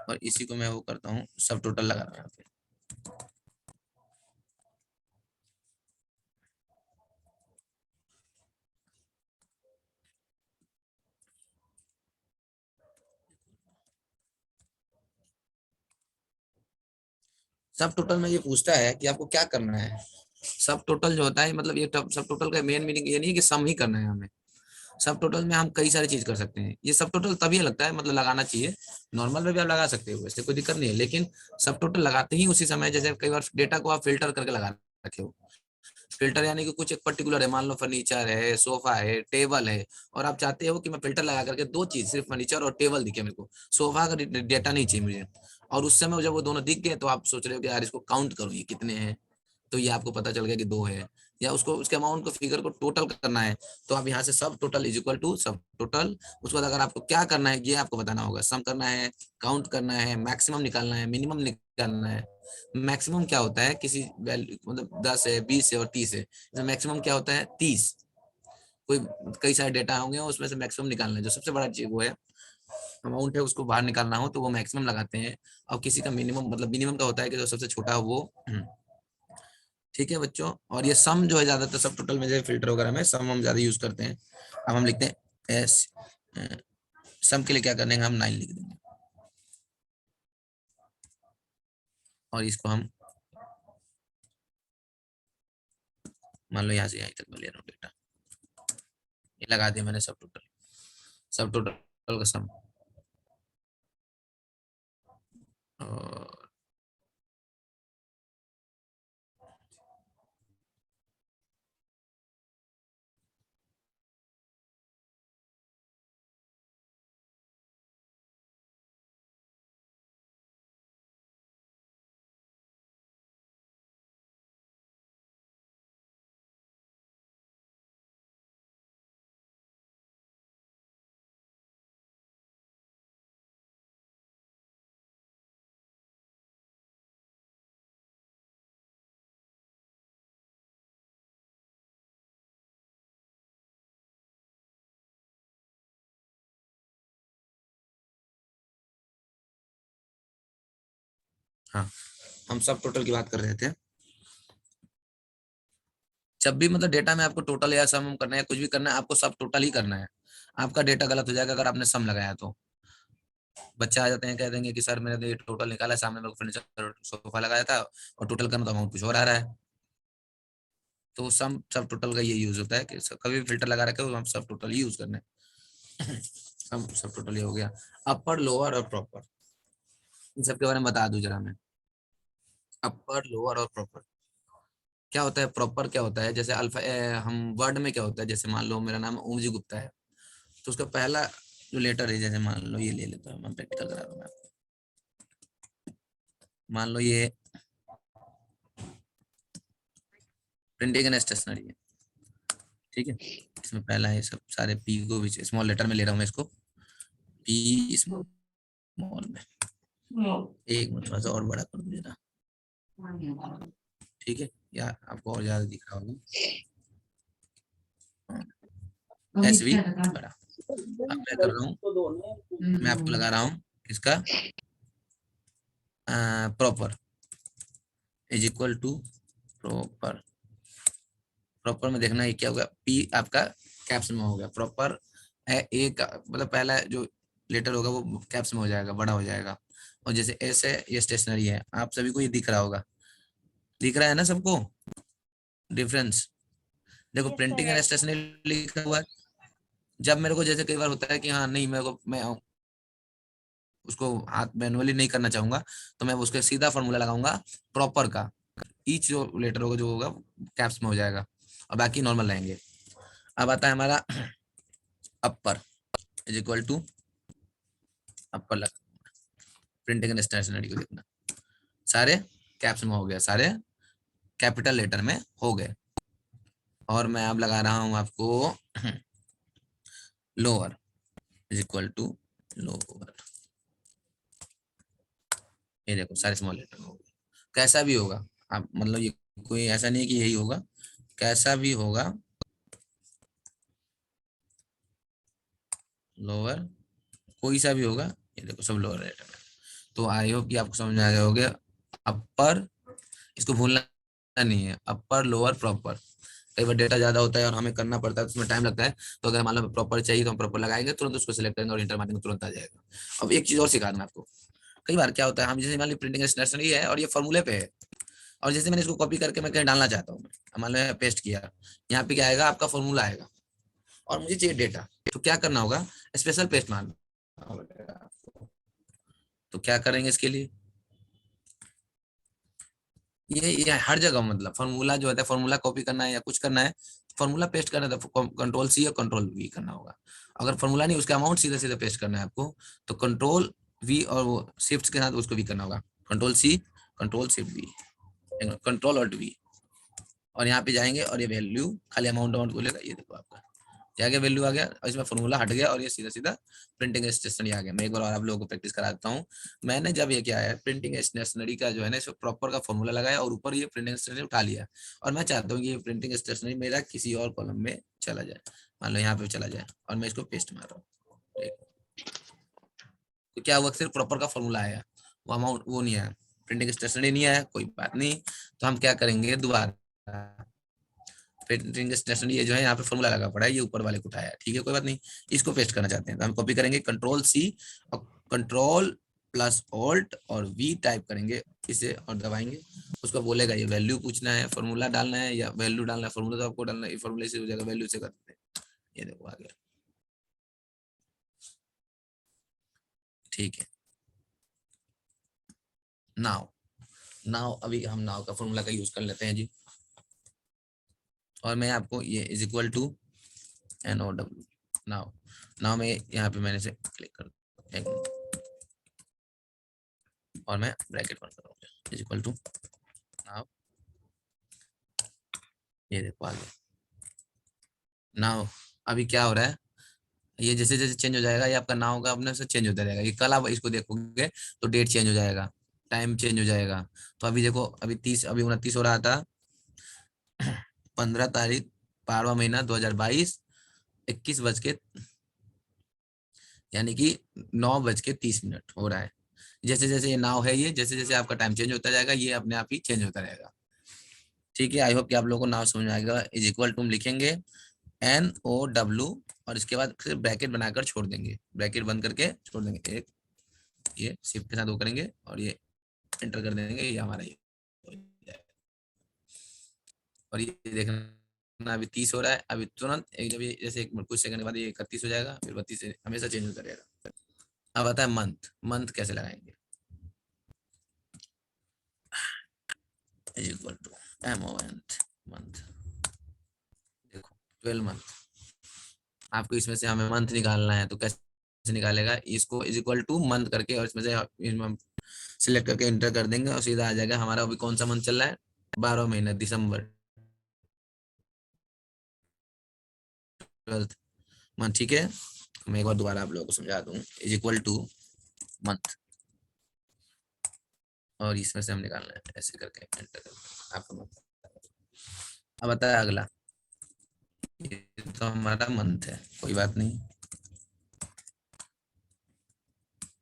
और इसी को मैं वो करता हूँ, सब टोटल लगा रहा हूँ यहाँ पे। सब टोटल में ये पूछता है कि आपको क्या करना है। सब टोटल जो होता है, मतलब ये सब टोटल का मेन मीनिंग ये नहीं है कि सम ही करना है हमें। सब टोटल में हम कई सारी चीज कर सकते हैं। ये सब टोटल तभी लगता है, मतलब लगाना चाहिए, नॉर्मल में भी आप लगा सकते हो, वैसे कोई दिक्कत नहीं है, लेकिन सब टोटल लगाते ही उसी समय, जैसे कई बार डेटा को आप फिल्टर करके लगा रखे हो। फिल्टर यानी कि कुछ एक पर्टिकुलर है, मान लो फर्नीचर है, सोफा है, टेबल है, और आप चाहते हो कि मैं फिल्टर लगा करके दो चीज, सिर्फ फर्नीचर और टेबल दिखे मेरे को, सोफा का डेटा नहीं चाहिए मुझे। और उस समय जब वो दोनों दिख गए तो आप सोच रहे हो कि यार इसको काउंट करो, ये कितने हैं, तो ये आपको पता चल गया कि 2 है, या उसको उसके अमाउंट को फिगर को टोटल करना है, तो आप यहाँ से सब टोटल इज इक्वल टू सब टोटल। उसके बाद अगर आपको क्या करना है ये आपको बताना होगा, सम करना है, काउंट करना है, मैक्सिमम निकालना है, मिनिमम निकालना है। मैक्सिमम क्या होता है, किसी वैल्यू मतलब 10 है, 20 है और 30 है, मैक्सिमम क्या होता है 30। कोई कई सारे डेटा होंगे उसमें से मैक्सिमम निकालना है, जो सबसे बड़ा चीज वो है अमाउंट है, उसको बाहर निकालना हो तो वो मैक्सिमम लगाते हैं। और किसी का मिनिमम, मतलब मिनिमम का होता है कि जो सबसे छोटा हो वो। ठीक है बच्चों, और ये सम जो है ज्यादातर सब टोटल में, जैसे फिल्टर वगैरह में सम हम ज्यादा यूज करते हैं। अब हम लिखते हैं एस, सम के लिए क्या करने हम 9 लिख देंगे और इसको हम मान लो यहाँ से यहाँ तक मैं ले रहा हूँ डेटा, ये लगा दिया मैंने सब टोटल, सब टोटल का सम। और हाँ, हम सब टोटल की बात कर रहे थे। जब भी मतलब डेटा में आपको टोटल या सम करना है, कुछ भी करना है, आपको सब टोटल ही करना है। आपका डेटा गलत हो जाएगा अगर आपने सम लगाया तो। बच्चे आ जाते हैं, कह देंगे कि सर मैंने तो ये टोटल निकाला, सामने मेरे को फर्नीचर सोफा लगाया था और टोटल करना तो अमाउंट कुछ और आ रहा है। तो सम सब टोटल का ये यूज होता है कि कभी भी फिल्टर लगा रखे हो हम सब टोटल ही यूज करना है। सब टोटल ही हो गया। अपर, लोअर और प्रॉपर, इन सब के बारे में बता दूं जरा मैं। अपर, लोअर और प्रॉपर क्या होता है, प्रॉपर क्या होता है, जैसे अल्फा हम वर्ड में क्या होता है, जैसे मान लो मेरा नाम ओमजी गुप्ता है, तो उसका पहला जो लेटर है, जैसे मान लो ये ले लेता हूँ, मैं प्रैक्टिकल करा रहा हूँ आपको। मान लो ये प्रिंटिंग एंड स्टेशनरी है, ठीक है। इसमें पहला है, सब सारे पी को भी स्मॉल लेटर में ले रहा हूँ मैं इसको, पी स्मॉल में। एक मिनट थोड़ा सा और बड़ा कर दो जरा, ठीक है, या आपको और ज्यादा दिख रहा होगा, एस वी बड़ा। अब मैं कर रहा हूँ, मैं आपको लगा रहा हूँ इसका proper. Is equal to proper. Proper में देखना ये क्या होगा, पी आपका कैप्स में हो गया, प्रॉपर है ए का मतलब पहला जो लेटर होगा वो कैप्स में हो जाएगा, बड़ा हो जाएगा। और जैसे एस है ये स्टेशनरी है, आप सभी को ये दिख रहा होगा, दिख रहा है ना सबको डिफरेंस। देखो Yes, printing sir. And stationery लिखा हुआ है। जब मेरे को जैसे कई बार होता है कि हाँ नहीं मेरे को मैं उसको हाथ मैनुअली नहीं करना चाहूंगा, तो मैं उसके सीधा फॉर्मूला लगाऊंगा प्रॉपर का, ईच जो लेटर होगा जो होगा कैप्स में हो जाएगा और बाकी नॉर्मल रहेंगे। अब आता है हमारा अपर इज इक्वल टू अपर लगा, प्रिंटिंग एंड स्टेशनरी को देखना सारे कैप्स में हो गया, सारे कैपिटल लेटर में हो गए। और मैं अब लगा रहा हूं आपको lower is equal to lower, ये देखो सारे स्मॉल लेटर में हो गए। कैसा भी होगा आप मतलब ये कोई ऐसा नहीं है कि यही होगा, कैसा भी होगा लोअर कोई सा भी होगा, ये देखो सब लोअर लेटर में। तो आई होप कि आपको समझ में आ गया होगा। अपर इसको भूलना नहीं है, अपर लोअर प्रॉपर। कई बार डेटा ज्यादा होता है और हमें करना पड़ता है तो उसमें टाइम लगता है, तो अगर मान लो प्रॉपर चाहिए तो हम प्रॉपर लगाएंगे, तुरंत उसको सिलेक्ट करेंगे और इंटर मारेंगे तुरंत आ जाएगा। अब एक चीज और सिखा दूं आपको, कई बार क्या होता है हम जैसे मान लो प्रिंटिंग स्टेशनरी है और ये फॉर्मूले पे है, और जैसे मैंने इसको कॉपी करके मैं कहीं डालना चाहता हूँ, मान लो पेस्ट किया, यहाँ पे क्या आएगा आपका फॉर्मूला आएगा और मुझे चाहिए डेटा, तो क्या करना होगा स्पेशल पेस्ट मारना होगा। तो क्या करेंगे इसके लिए, ये हर जगह मतलब फॉर्मूला जो होता है, फॉर्मूला कॉपी करना है या कुछ करना है, फॉर्मूला पेस्ट करना है तो कंट्रोल सी और कंट्रोल वी करना होगा। अगर फॉर्मूला नहीं उसका अमाउंट सीधे सीधे पेस्ट करना है आपको, तो कंट्रोल वी और वो शिफ्ट के साथ उसको भी करना होगा, control C control shift V, control alt V, और यहाँ पे जाएंगे और ये वैल्यू खाली अमाउंट अमाउंट बोलेगा, ये देखो आपका क्या गया वैल्यू आ गया और इसमें फॉर्मूला हट गया और ये सीधा सीधा प्रिंटिंग स्टेशनरी आ गया। मैं एक बार और आप लोगों को प्रैक्टिस कराता हूँ। मैंने जब ये क्या है प्रिंटिंग स्टेशनरी का जो है ना इसमें प्रॉपर का फॉर्मूला लगाया और ऊपर ये प्रिंटिंग स्टेशनरी उठा लिया, और मैं चाहता हूँ कि ये प्रिंटिंग स्टेशनरी मेरा किसी और कॉलम में चला जाए, मान लो यहाँ पे चला जाए और मैं इसको पेस्ट मार रहा हूँ, तो क्या हुआ सिर्फ प्रॉपर का फॉर्मूला आया, वो अमाउंट वो नहीं आया, प्रिंटिंग स्टेशनरी नहीं आया, कोई बात नहीं। तो हम क्या करेंगे दोबारा, प्रिंटिंग स्टेशनरी ये जो है यहाँ पे फॉर्मूला लगा पड़ा है, ये ऊपर वाले को उठाया, ठीक है कोई बात नहीं। इसको पेस्ट करना चाहते हैं तो हम कॉपी करेंगे कंट्रोल सी और कंट्रोल प्लस ऑल्ट और वी टाइप करेंगे इसे और दबाएंगे, उसको बोलेगा ये वैल्यू पूछना है, फॉर्मूला डालना है या वैल्यू डालना है, फॉर्मूला तो आपको डालना है, फॉर्मूले से हो जाएगा, वैल्यू से करते हैं, ये देखो आ गया, ठीक है। नाउ नाउ अभी हम नाउ का फॉर्मूला का यूज कर लेते हैं जी, और मैं आपको ये is equal to NOW now, now में यहाँ पे मैंने से क्लिक कर और मैं ब्रैकेट बंद करूंगा इज इक्वल टू नाउ, ये देखो आ गया। नाउ अभी क्या हो रहा है, ये जैसे जैसे चेंज हो जाएगा ये आपका नाउ का अपने से चेंज होता रहेगा, ये कल आप इसको देखोगे तो डेट चेंज हो जाएगा, टाइम चेंज हो जाएगा। तो अभी देखो अभी 30 अभी 29 हो रहा था, 15 तारीख 12वां महीना 2022, 21 बज के यानी कि 9:30 हो रहा है। जैसे जैसे ये नाव है, ये जैसे जैसे आपका टाइम चेंज होता जाएगा ये अपने आप ही चेंज होता रहेगा, ठीक है। आई होप कि आप लोगों को नाव समझ में आएगा। इज इक्वल टू लिखेंगे NOW और इसके बाद फिर ब्रैकेट बनाकर छोड़ देंगे, ब्रैकेट बंद करके छोड़ देंगे, एक ये शिफ्ट के साथ वो करेंगे और ये एंटर कर देंगे, ये हमारा ये हो जाएगा। और ये देखना अभी 30 हो रहा है, अभी तुरंत एक जब ये जैसे कुछ सेकंड के बाद ये 31 हो जाएगा, फिर 32 से हमेशा चेंज होता रहेगा। अब आता है मंथ, मंथ कैसे लगाएंगे, is equal to MONT month, देखो 12 मंथ, आपको इसमें से हमें मंथ निकालना है तो कैसे निकालेगा, इसको इज इक्वल टू मंथ करके और इसमें से सिलेक्ट करके एंटर कर देंगे और सीधा आ जाएगा हमारा अभी कौन सा मंथ चल रहा है, 12 महीना दिसंबर 12th मंथ, ठीक है। मैं एक बार दोबारा आप लोगों को समझा दूं, इज इक्वल टू मंथ और इसमें से हम निकालना है ऐसे करके एंटर करके आपका मंथ। अब आता है अगला, ये तो हमारा मंथ है, कोई बात नहीं,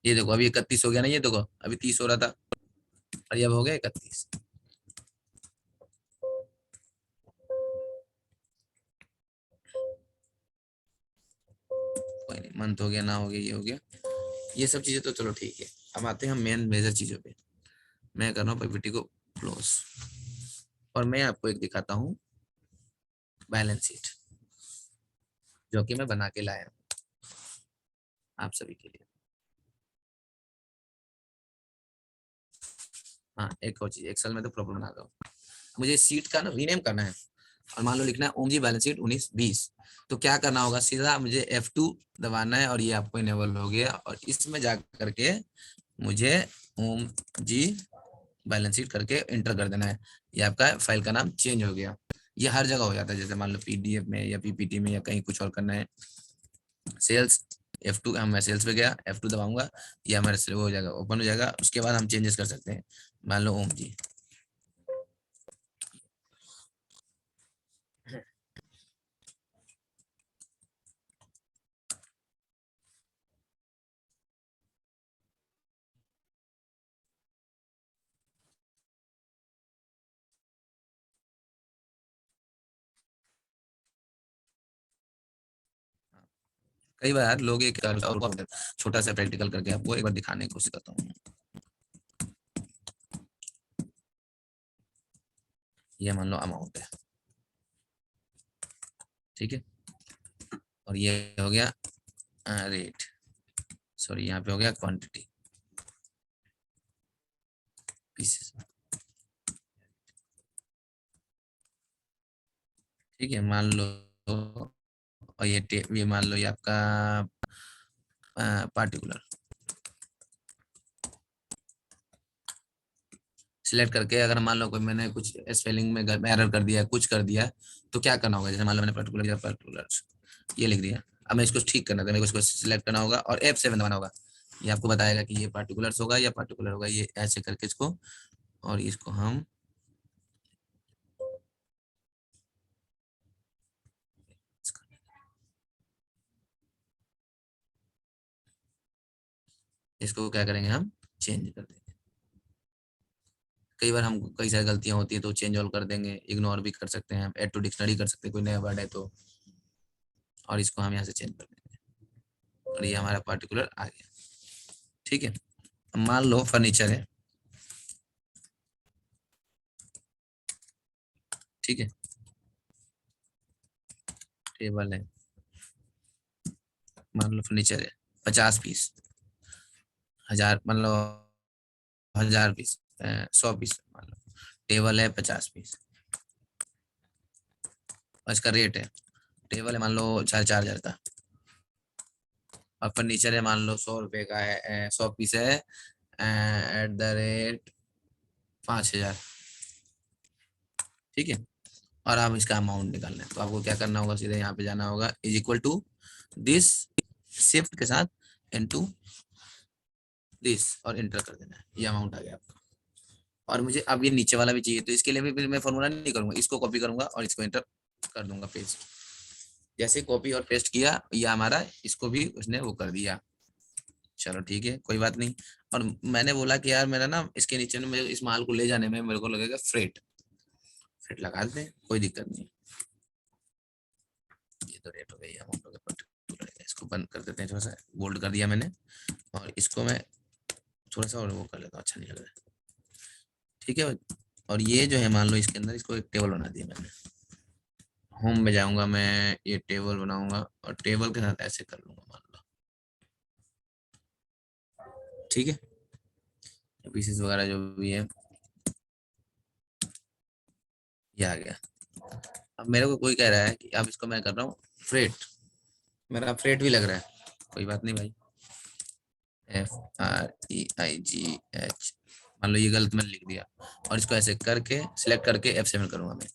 ये देखो अभी 31 हो गया ना, ये देखो अभी 30 हो रहा था और ये अब हो गया 31, मंथ हो गया, ना हो गया, ये हो गया, ये सब चीजें तो चलो ठीक है। अब आते हैं हम मेन मेजर चीजों पे। मैं कर रहा हूँ पीपीटी को क्लोज और मैं आपको एक दिखाता हूँ बैलेंस शीट जो कि मैं बना के लाया हूँ आप सभी के लिए। हाँ, एक और चीज, एक्सेल में तो प्रॉपर बना दो। मुझे सीट का ना रीनेम करना है और मान लो लिखना है ओम जी बैलेंस शीट 19-20। तो क्या करना होगा, सीधा मुझे F2 दबाना है और ये आपको इनेबल हो गया और इसमें जा करके मुझे ओम जी बैलेंस शीट करके इंटर कर देना है। ये आपका फाइल का नाम चेंज हो गया। ये हर जगह हो जाता है, जैसे मान लो PDF में या PPT में या कहीं कुछ और करना है। सेल्स F2, मैं सेल्स पे गया, F2 दबाऊंगा, ये हमारे से हो जाएगा, ओपन हो जाएगा। उसके बाद हम चेंजेस कर सकते हैं। मान लो ओम जी, कई बार लोग एक और छोटा सा प्रैक्टिकल करके आपको एक बार दिखाने की कोशिश करता हूँ। ये मान लो अमाउंट है, ठीक है, और ये हो गया रेट, सॉरी यहाँ पे हो गया क्वांटिटी पीसेस, ठीक है। मान लो और ये मान लो ये आपका पार्टिकुलर सिलेक्ट करके, अगर मान लो कोई मैंने कुछ स्पेलिंग में एरर कर दिया, कुछ कर दिया, तो क्या करना होगा, जैसे मान लो मैंने पर्टिकुलर ये लिख दिया, अब मैं इसको ठीक करना था, मेरे को इसको सिलेक्ट करना होगा और F7 दबाना होगा। ये आपको बताएगा कि ये पार्टिकुलर्स होगा या पार्टिकुलर होगा, ये ऐसे करके इसको, और इसको हम इसको क्या करेंगे, हम चेंज कर देंगे। कई बार हम कई सारी गलतियां होती है तो चेंज ऑल कर देंगे, इग्नोर भी कर सकते हैं, ऐड टू डिक्शनरी कर सकते हैं कोई नया वर्ड है तो, और इसको हम यहाँ से चेंज कर देंगे और ये हमारा पार्टिकुलर आ गया, ठीक है। मान लो फर्नीचर है, ठीक है, टेबल है, मान लो फर्नीचर है 50 पीस, 1000 मान लो 1000 पीस, 100 पीस मान लो, टेबल है 50 पीस और इसका रेट है, टेबल है मान लो 4,000 का और फर्नीचर है मान लो 100 रुपए का है, 100 पीस है @ 5,000, ठीक है। और आप इसका अमाउंट निकालना है तो आपको क्या करना होगा, सीधे यहाँ पे जाना होगा, is equal to this, shift के साथ इनटू दिस और इंटर कर देना है, ये अमाउंट आ गया आपका। और मुझे अब ये नीचे वाला भी चाहिए तो इसके लिए भी फिर मैं फॉर्मूला नहीं करूंगा, इसको कॉपी करूंगा और इसको इंटर कर दूंगा पेस्ट। जैसे कॉपी और पेस्ट किया, ये हमारा इसको भी उसने वो कर दिया, चलो ठीक है, कोई बात नहीं। और मैंने बोला कि यार मेरा ना इसके नीचे में मुझे इस माल को ले जाने में मेरे को लगेगा फ्रेट, फ्रेट लगा देते हैं, कोई दिक्कत नहीं। ये तो रेट हो गई, अमाउंट हो गया, इसको बंद कर देते हैं, थोड़ा सा बोल्ड कर दिया मैंने और इसको मैं थोड़ा सा और वो कर लेता हूँ, अच्छा नहीं लग रहा है, ठीक है। और ये जो है मान लो इसके अंदर इसको एक टेबल बना दिया मैंने, होम में जाऊंगा मैं, ये टेबल बनाऊंगा और टेबल के साथ ऐसे कर लूंगा मान लो, ठीक है। पीसेस वगैरह जो भी है ये आ गया। अब मेरे को कोई कह रहा है कि अब इसको मैं कर रहा हूँ फ्रेट, मेरा फ्रेट भी लग रहा है, कोई बात नहीं भाई, FREIGH, मान लो ये गलत मैंने लिख दिया और इसको ऐसे करके सिलेक्ट करके F7 करूंगा मैं,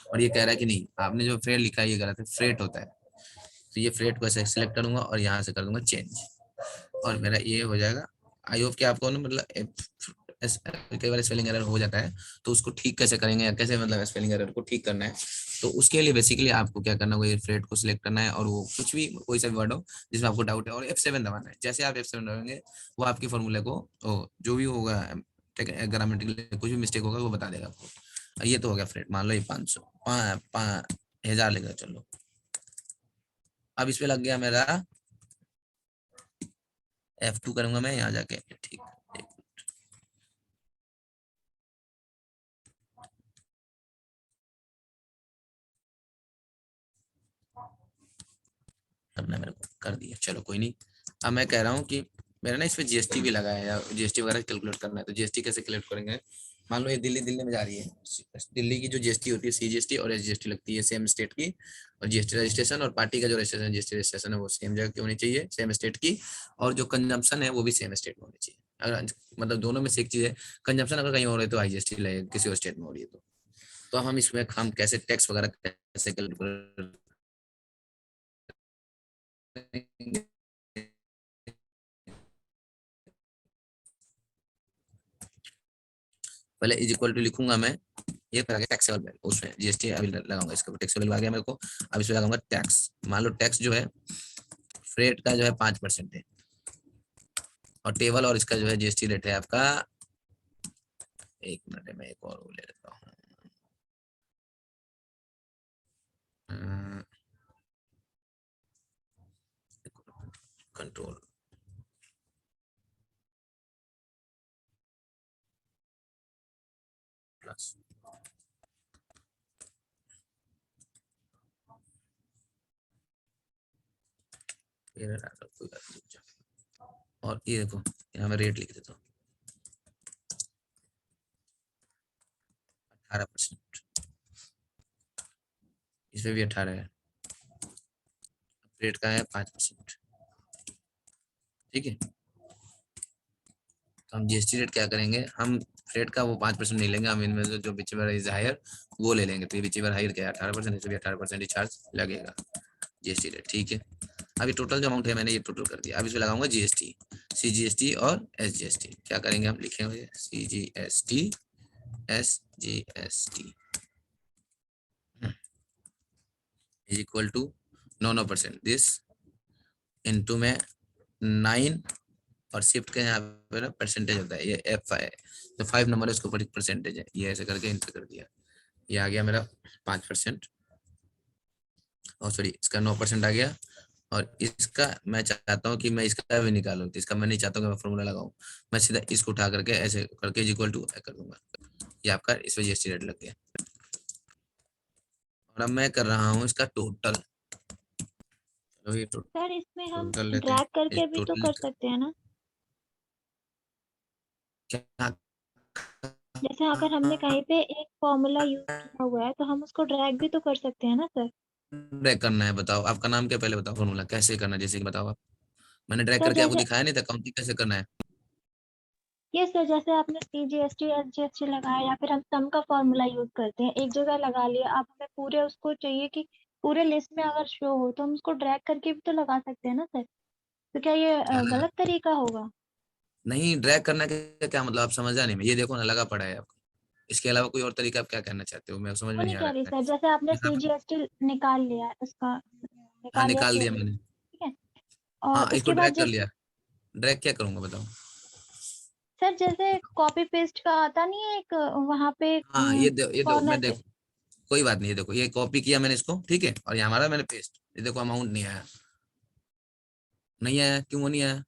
और ये कह रहा है कि नहीं आपने जो फ्रेट लिखा है ये गलत है, फ्रेट होता है। तो ये फ्रेट को ऐसे सिलेक्ट करूंगा और यहाँ से कर दूंगा चेंज और मेरा ये हो जाएगा। आई होप कि आपको ना मतलब कई बार स्पेलिंग एरर हो जाता है तो उसको ठीक कैसे करेंगे या कैसे मतलब स्पेलिंग एरर को ठीक करना है, तो उसके लिए बेसिकली आपको क्या करना होगा, ये फ्रेट को सिलेक्ट करना है और वो कुछ भी कोई सा भी वर्ड हो जिसमें आपको डाउट है और F7 दबाना है। जैसे आप F7 दबाएंगे वो आपके फॉर्मूले को जो भी होगा ग्रामेटिकल कुछ भी मिस्टेक होगा वो बता देगा आपको। ये तो हो गया फ्रेट, मान लो ये 500 1000 लेकर चलो। अब इस पे लग गया मेरा F2 करूंगा मैं यहाँ जाके, ठीक। हमने मेरे को कर दिया, चलो कोई नहीं। अब मैं कह रहा हूँ कि मेरा ना इस पे जीएसटी भी लगा है, या जीएसटी वगैरह कैलकुलेट करना है, तो जीएसटी कैसे कैलकुलेट करेंगे। मान लो ये दिल्ली में जा रही है, दिल्ली की जो जीएसटी होती है सीजीएसटी और एसजीएसटी लगती है सेम स्टेट की, और जीएसटी रजिस्ट्रेशन और पार्टी का जो रजिस्ट्रेशन जीएसटी रजिस्ट्रेशन है वो सेम जगह की होनी चाहिए, सेम स्टेट की, और जो कंजम्पशन है वो भी सेम स्टेट में होनी चाहिए। अगर मतलब दोनों में से एक चीज है, कंजम्पशन अगर कहीं और है तो आईजीएसटी लगेगा, किसी और स्टेट में हो रही है तो हम इसमें हम कैसे टैक्स वगैरह कैसे कैलकुलेट करेंगे। पहले इज इक्वल टू लिखूंगा मैं, ये टैक्सेबल वैल्यू, उसमें जीएसटी अभी लगाऊंगा, इसके ऊपर टैक्सेबल आ गया मेरे को। अब इसमें लगाऊंगा टैक्स। मान लो टैक्स जो है फ्रेट का जो है 5% है, और टेबल और इसका जो है जीएसटी रेट है आपका, एक मिनट में एक और ले लेता हूँ, कंट्रोल प्लस, और ये देखो यहाँ मैं रेट लिख देता हूँ 18%, इसमें भी 18 है, रेट का है 5%, ठीक है। तो हम जीएसटी रेट क्या करेंगे, हम रेट का वो 5% नहीं लेंगे, हम इनमें से जो विचेवर इज हायर वो ले लेंगे। तो ये विचेवर हायर क्या है 18%, इसमें भी 18% ही चार्ज लगेगा जीएसटी रेट, ठीक है। अभी टोटल जो अमाउंट है मैंने ये टोटल कर दिया। अब इसमें लगाऊंगा जीएसटी, सीजीएसटी और एसजीएसटी। क्या करेंगे हम, लिखेंगे CGST SGST is equal to 9% this into में 9, और शिफ्ट के यहाँ पे ना परसेंटेज होता है, ये F5 तो 5 नंबर है उसके ऊपर परसेंटेज है, ये ऐसे करके इंटर कर दिया, ये आ गया मेरा 5%, और सॉरी इसका 9% आ गया। और इसका मैं चाहता हूँ कि मैं इसका भी निकालूं, तो इसका मैं नहीं चाहता हूँ कि मैं फॉर्मूला लगाऊं, मैं सीधा इसको उठा करके ऐसे करके इक्वल टू कर दूंगा, ये आपका इस वजह से रेट लग गया। और अब मैं कर रहा हूँ इसका टोटल, चलो ये सर इसमें हम टोटल लेते हैं, ड्रैग करके भी तो टोटल कर सकते हैं ना, क्या जैसे अगर हमने कहीं पे एक फॉर्मूला यूज किया हुआ है तो हम उसको ड्रैग भी तो कर सकते हैं ना सर। ड्रैग करना है, बताओ आपका नाम क्या, पहले बताओ फॉर्मूला कैसे करना है, जैसे कि बताओ आप, मैंने ड्रैग सर करके आपको जैसे दिखाया नहीं था काउंटिंग कैसे करना है। ये सर जैसे आपने सीजीएसटी एसजीएसटी लगाया या फिर हम सम का फॉर्मूला यूज करते हैं, एक जगह लगा लिया, आप हमें पूरे उसको चाहिए कि पूरे लिस्ट में अगर शो हो तो हम उसको ड्रैग करके भी तो लगा सकते हैं ना सर। तो क्या ये गलत तरीका होगा? नहीं, ड्रैग करना का क्या मतलब, आप समझा नहीं, मैं ये देखो ना लगा पड़ा है आपको, इसके अलावा कोई और तरीका आप क्या कहना चाहते हो, मैं समझ वो में नहीं नहीं आ कह रही रहा है। सर, जैसे आपने यहाँ पे- सीजीएसटी निकाल लिया उसका हाँ निकाल लिया निकाल दिया स्टेटमेंट, मैंने, ठीक है, हाँ और इसको उसके बाद ड्रैग कर जैसे लिया, ड्रैग क्या करूंगा बताओ। सर जैसे कॉपी पेस्ट का आता नहीं है एक वहां पे हाँ ये दो कॉर्नर मैं पे। देखो, कोई बात नहीं, ये देखो ये कॉपी किया मैंने इसको, ठीक है, और ये हमारा मैंने पेस्ट, ये देखो अमाउंट नहीं आया, नहीं आया, क्यों वो नहीं आया,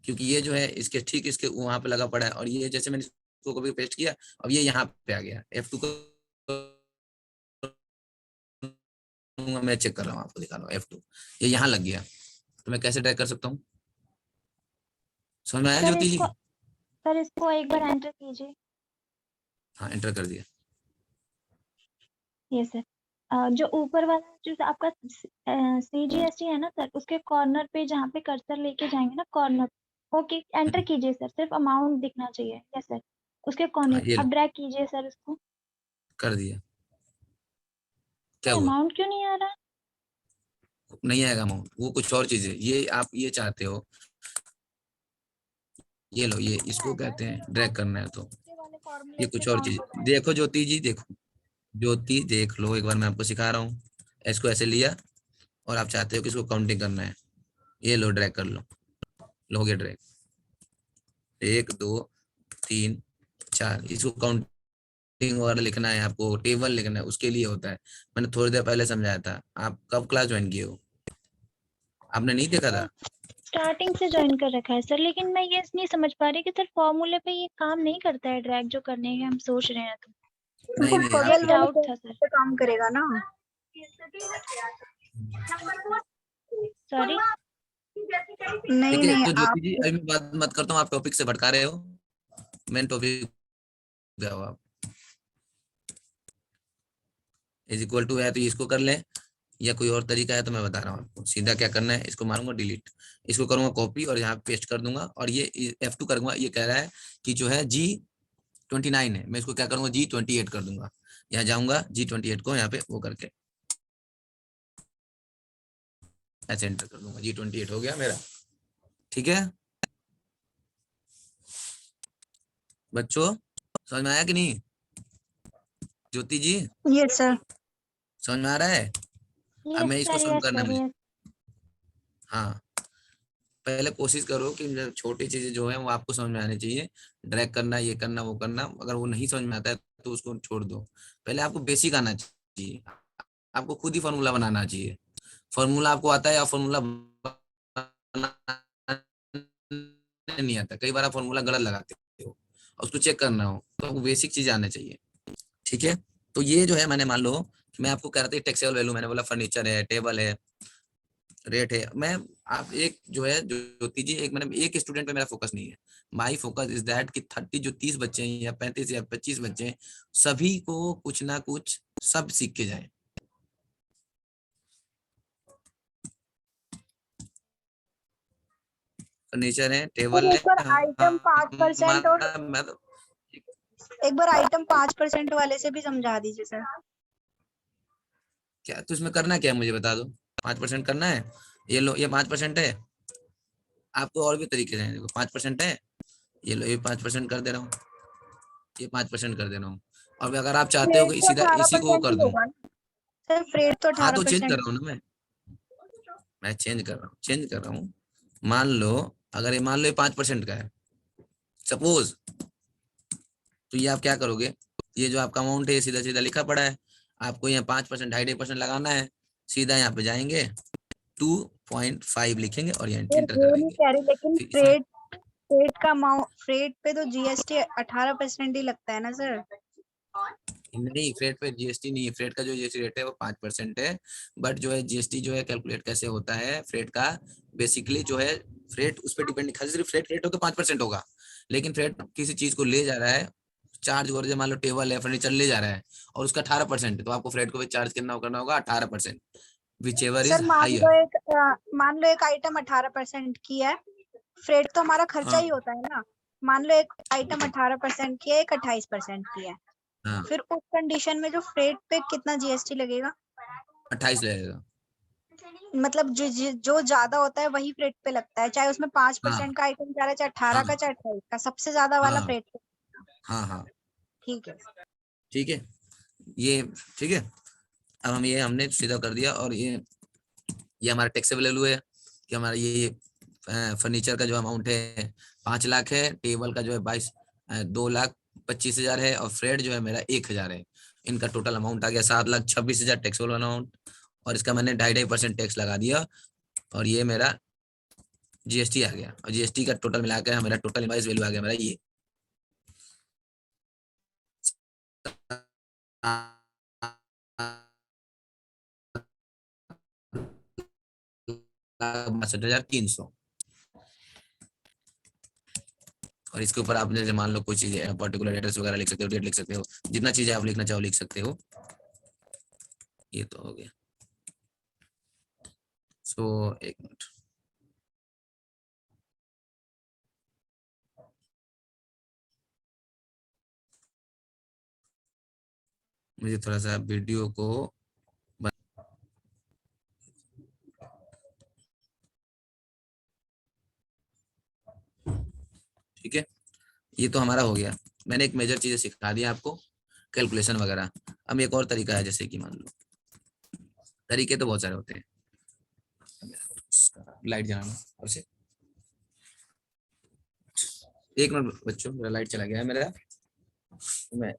क्योंकि ये जो है इसके ठीक इसके वहां पे लगा पड़ा है, और ये जैसे मैंने इसको कॉपी पेस्ट किया, अब ये यहाँ पे आ गया, F2 को मैं चेक कर रहा हूँ, आपको दिखा रहा हूँ F2, ये यहाँ लग गया, तो मैं कैसे ट्रैक कर सकता हूँ, समझ में आया सर ज्योति जी। इसको एक बार एंटर कीजिए। हाँ एंटर कर दिया। ये सर जो ऊपर वाला जो आपका सीजीएसटी है ना सर, उसके कॉर्नर पे जहाँ पे कर्सर लेके जाएंगे ना कॉर्नर, ओके एंटर कीजिए सर, सिर्फ अमाउंट दिखना चाहिए, यस सर, उसके हाँ कॉर्नर ये अब ड्रैग कीजिए सर इसको। कर दिया, क्या हुआ, अमाउंट क्यों नहीं आ रहा? नहीं आएगा अमाउंट, वो कुछ और चीज है, ये आप ये चाहते हो, ये लो, ये इसको कहते हैं ड्रैग करना है, तो वाले फॉर्मूले ये से कुछ और काउंट चीज, हो जाएगा। देखो ज्योति जी, देखो ज्योति देख लो एक बार, मैं आपको सिखा रहा हूँ, इसको ऐसे लिया, और आप चाहते हो कि इसको काउंटिंग करना है, ये लो ड्रैग कर लो, लोगे ड्रैग, 1 2 3 4, इसको काउंटिंग वगैरह लिखना है आपको, टेबल लिखना है, उसके लिए होता है, मैंने थोड़ी देर पहले समझाया था, आप कब क्लास ज्वाइन किए हो, आपने नहीं देखा था। स्टार्टिंग से ज्वाइन कर रखा है सर, लेकिन मैं ये नहीं समझ पा रही कि सर फॉर्मूले पे ये काम नहीं करता है ड्रैग जो करने के हम सोच रहे हैं, तो नहीं नहीं ये आप डाउट था सर। पे काम करेगा ना। सॉरी नहीं ठीक है। नहीं तो आप ज्योति जी अभी मैं बात मत करता हूँ, आप टॉपिक से भटका रहे हो, मेन टॉपिक जाओ आप। इज इक्वल टू है तो इसको कर ले, या कोई और तरीका है तो मैं बता रहा हूँ आपको। सीधा क्या करना है, इसको मारूंगा डिलीट, इसको करूंगा कॉपी और यहाँ पेस्ट कर दूंगा, और ये F2 करूंगा। ये कह रहा है कि जो है G29 है, मैं इसको क्या करूंगा G28 कर दूंगा। यहाँ जाऊंगा G28 को यहाँ पे वो करके ऐसे एंटर कर दूंगा, G28 हो गया मेरा। ठीक है बच्चों, समझ में आया कि नहीं? ज्योति जी यस सर। समझ में आ रहा है? अब मैं इसको शुरू करना है मुझे। हाँ, पहले कोशिश करो कि छोटी चीजें जो है वो आपको समझ में आनी चाहिए। ड्रैग करना, ये करना, वो करना, अगर वो नहीं समझ में आता है तो उसको छोड़ दो। पहले आपको बेसिक आना चाहिए, आपको खुद ही फॉर्मूला बनाना चाहिए। फॉर्मूला आपको आता है या फॉर्मूला नहीं आता? कई बार आप फॉर्मूला गलत लगाते हो और उसको चेक करना हो तो आपको बेसिक चीज आना चाहिए। ठीक है, तो ये जो है मैंने मान लो कि मैं आपको कह रहा था टैक्सेबल वैल्यू, मैंने बोला फर्नीचर है, टेबल है, रेट है। मैं आप एक जो है ज्योति जी, एक मैंने एक स्टूडेंट पे मेरा फोकस नहीं है। माई फोकस इज दैट कि 30 जो 30 बच्चे हैं या 35 या 25 बच्चे हैं, सभी को कुछ ना कुछ सब सीख के जाए। फर्नीचर है, टेबल है, सर आइटम 5% और एक बार आइटम 5% वाले से भी समझा दीजिए सर। क्या तो इसमें करना क्या है मुझे बता दो। 5% करना है, ये लो, ये 5% है। आपको और भी तरीके हैं, देखो 5% है, ये लो, ये 5% कर दे रहा हूँ, ये 5% कर दे रहा हूँ। और अगर आप चाहते हो फ्रेट कि तो सीधा इसी को 18% कर ही दूं, होगा ना सर। फ्रेट तो हाँ तो चेंज कर 18%। रहा हूँ ना मैं चेंज कर रहा हूँ, चेंज कर रहा हूँ। मान लो, अगर ये मान लो ये 5% का है सपोज, तो ये आप क्या करोगे, ये जो आपका अमाउंट है ये सीधा सीधा लिखा पड़ा है, आपको यहाँ 5%, 2.5% लगाना है। सीधा यहाँ पे जाएंगे, 2.5 लिखेंगे और यहाँ सर एंटर वो नहीं कराएंगे। कह रही, लेकिन फिर इसमें फ्रेट का अमाउंट, फ्रेट पे तो जीएसटी 18% ही लगता है ना सर। नहीं, फ्रेट पे जीएसटी नहीं है, फ्रेट का जो जीएसटी रेट है वो 5% है। बट जो है जीएसटी जो है कैलकुलेट कैसे होता है फ्रेट का, बेसिकली जो है फ्रेट उस पर डिपेंड, खाली सिर्फ फ्रेट रेट हो तो 5% होगा, लेकिन फ्रेट किसी चीज को ले जा रहा है, चार्ज कर, मान लो टेबल है, फर्नीचर ले जा रहा है और उसका 18% है, तो आपको फ्रेट को भी चार्ज करना होगा 18%, whichever is sir higher. मान लो एक आइटम 18% की है, फ्रेट तो हमारा खर्चा हाँ ही होता है ना। मान लो एक आइटम 18% की है, एक 28% की है, हाँ, फिर उस कंडीशन में जो फ्रेट पे कितना जीएसटी लगेगा? 28 लगेगा। मतलब जो ज्यादा होता है वही फ्रेट पे लगता है, चाहे उसमें 5% का आइटम जा रहा है, चाहे 18 का, हाँ चाहे 28 का, सबसे ज्यादा वाला हाँ फ्रेट पे। हाँ हाँ, ठीक है। ठीक है, ये ठीक है। अब हम ये हमने सीधा कर दिया, और ये हमारा टैक्सेबल वैल्यू है कि हमारा ये फर्नीचर का जो अमाउंट है 5 लाख है, टेबल का जो है 2,25,000 है, और फ्रेट जो है मेरा 1,000 है। इनका टोटल अमाउंट आ गया 7,26,000 टैक्सेबल अमाउंट, और इसका मैंने 2.5% टैक्स लगा दिया, और ये मेरा जीएसटी आ गया, और जीएसटी का टोटल मिलाकर मेरा टोटल इनवॉइस वैल्यू आ गया मेरा ये 62,300। और इसके ऊपर आपने जैसे मान लो कोई चीज पर्टिकुलर एड्रेस वगैरह लिख सकते हो, डेट लिख सकते हो, जितना चीजें आप लिखना चाहो लिख सकते हो। ये तो हो गया। सो एक मिनट, मुझे थोड़ा सा वीडियो को ठीक है, ये तो हमारा हो गया। मैंने एक मेजर चीजें सिखा दी आपको, कैलकुलेशन वगैरह। अब एक और तरीका है, जैसे कि मान लो, तरीके तो बहुत सारे होते हैं। लाइट जलाना और से एक मिनट बच्चों, मेरा लाइट चला गया है मेरा, मैं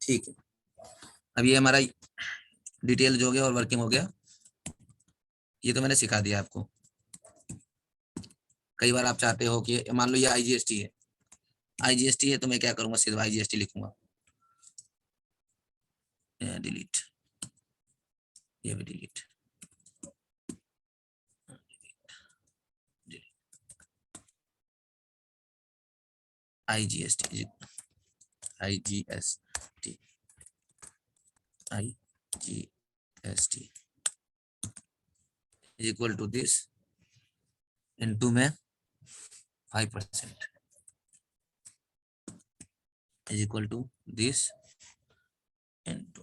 ठीक है, अब ये हमारा डिटेल जो हो गया और वर्किंग हो गया, ये तो मैंने सिखा दिया आपको। कई बार आप चाहते हो कि मान लो ये आईजीएसटी है, आईजीएसटी है तो मैं क्या करूंगा, सिर्फ आईजीएसटी लिखूंगा, डिलीट, ये भी delete, IGST, IGST, IGST is equal to this into में 5% is equal to this into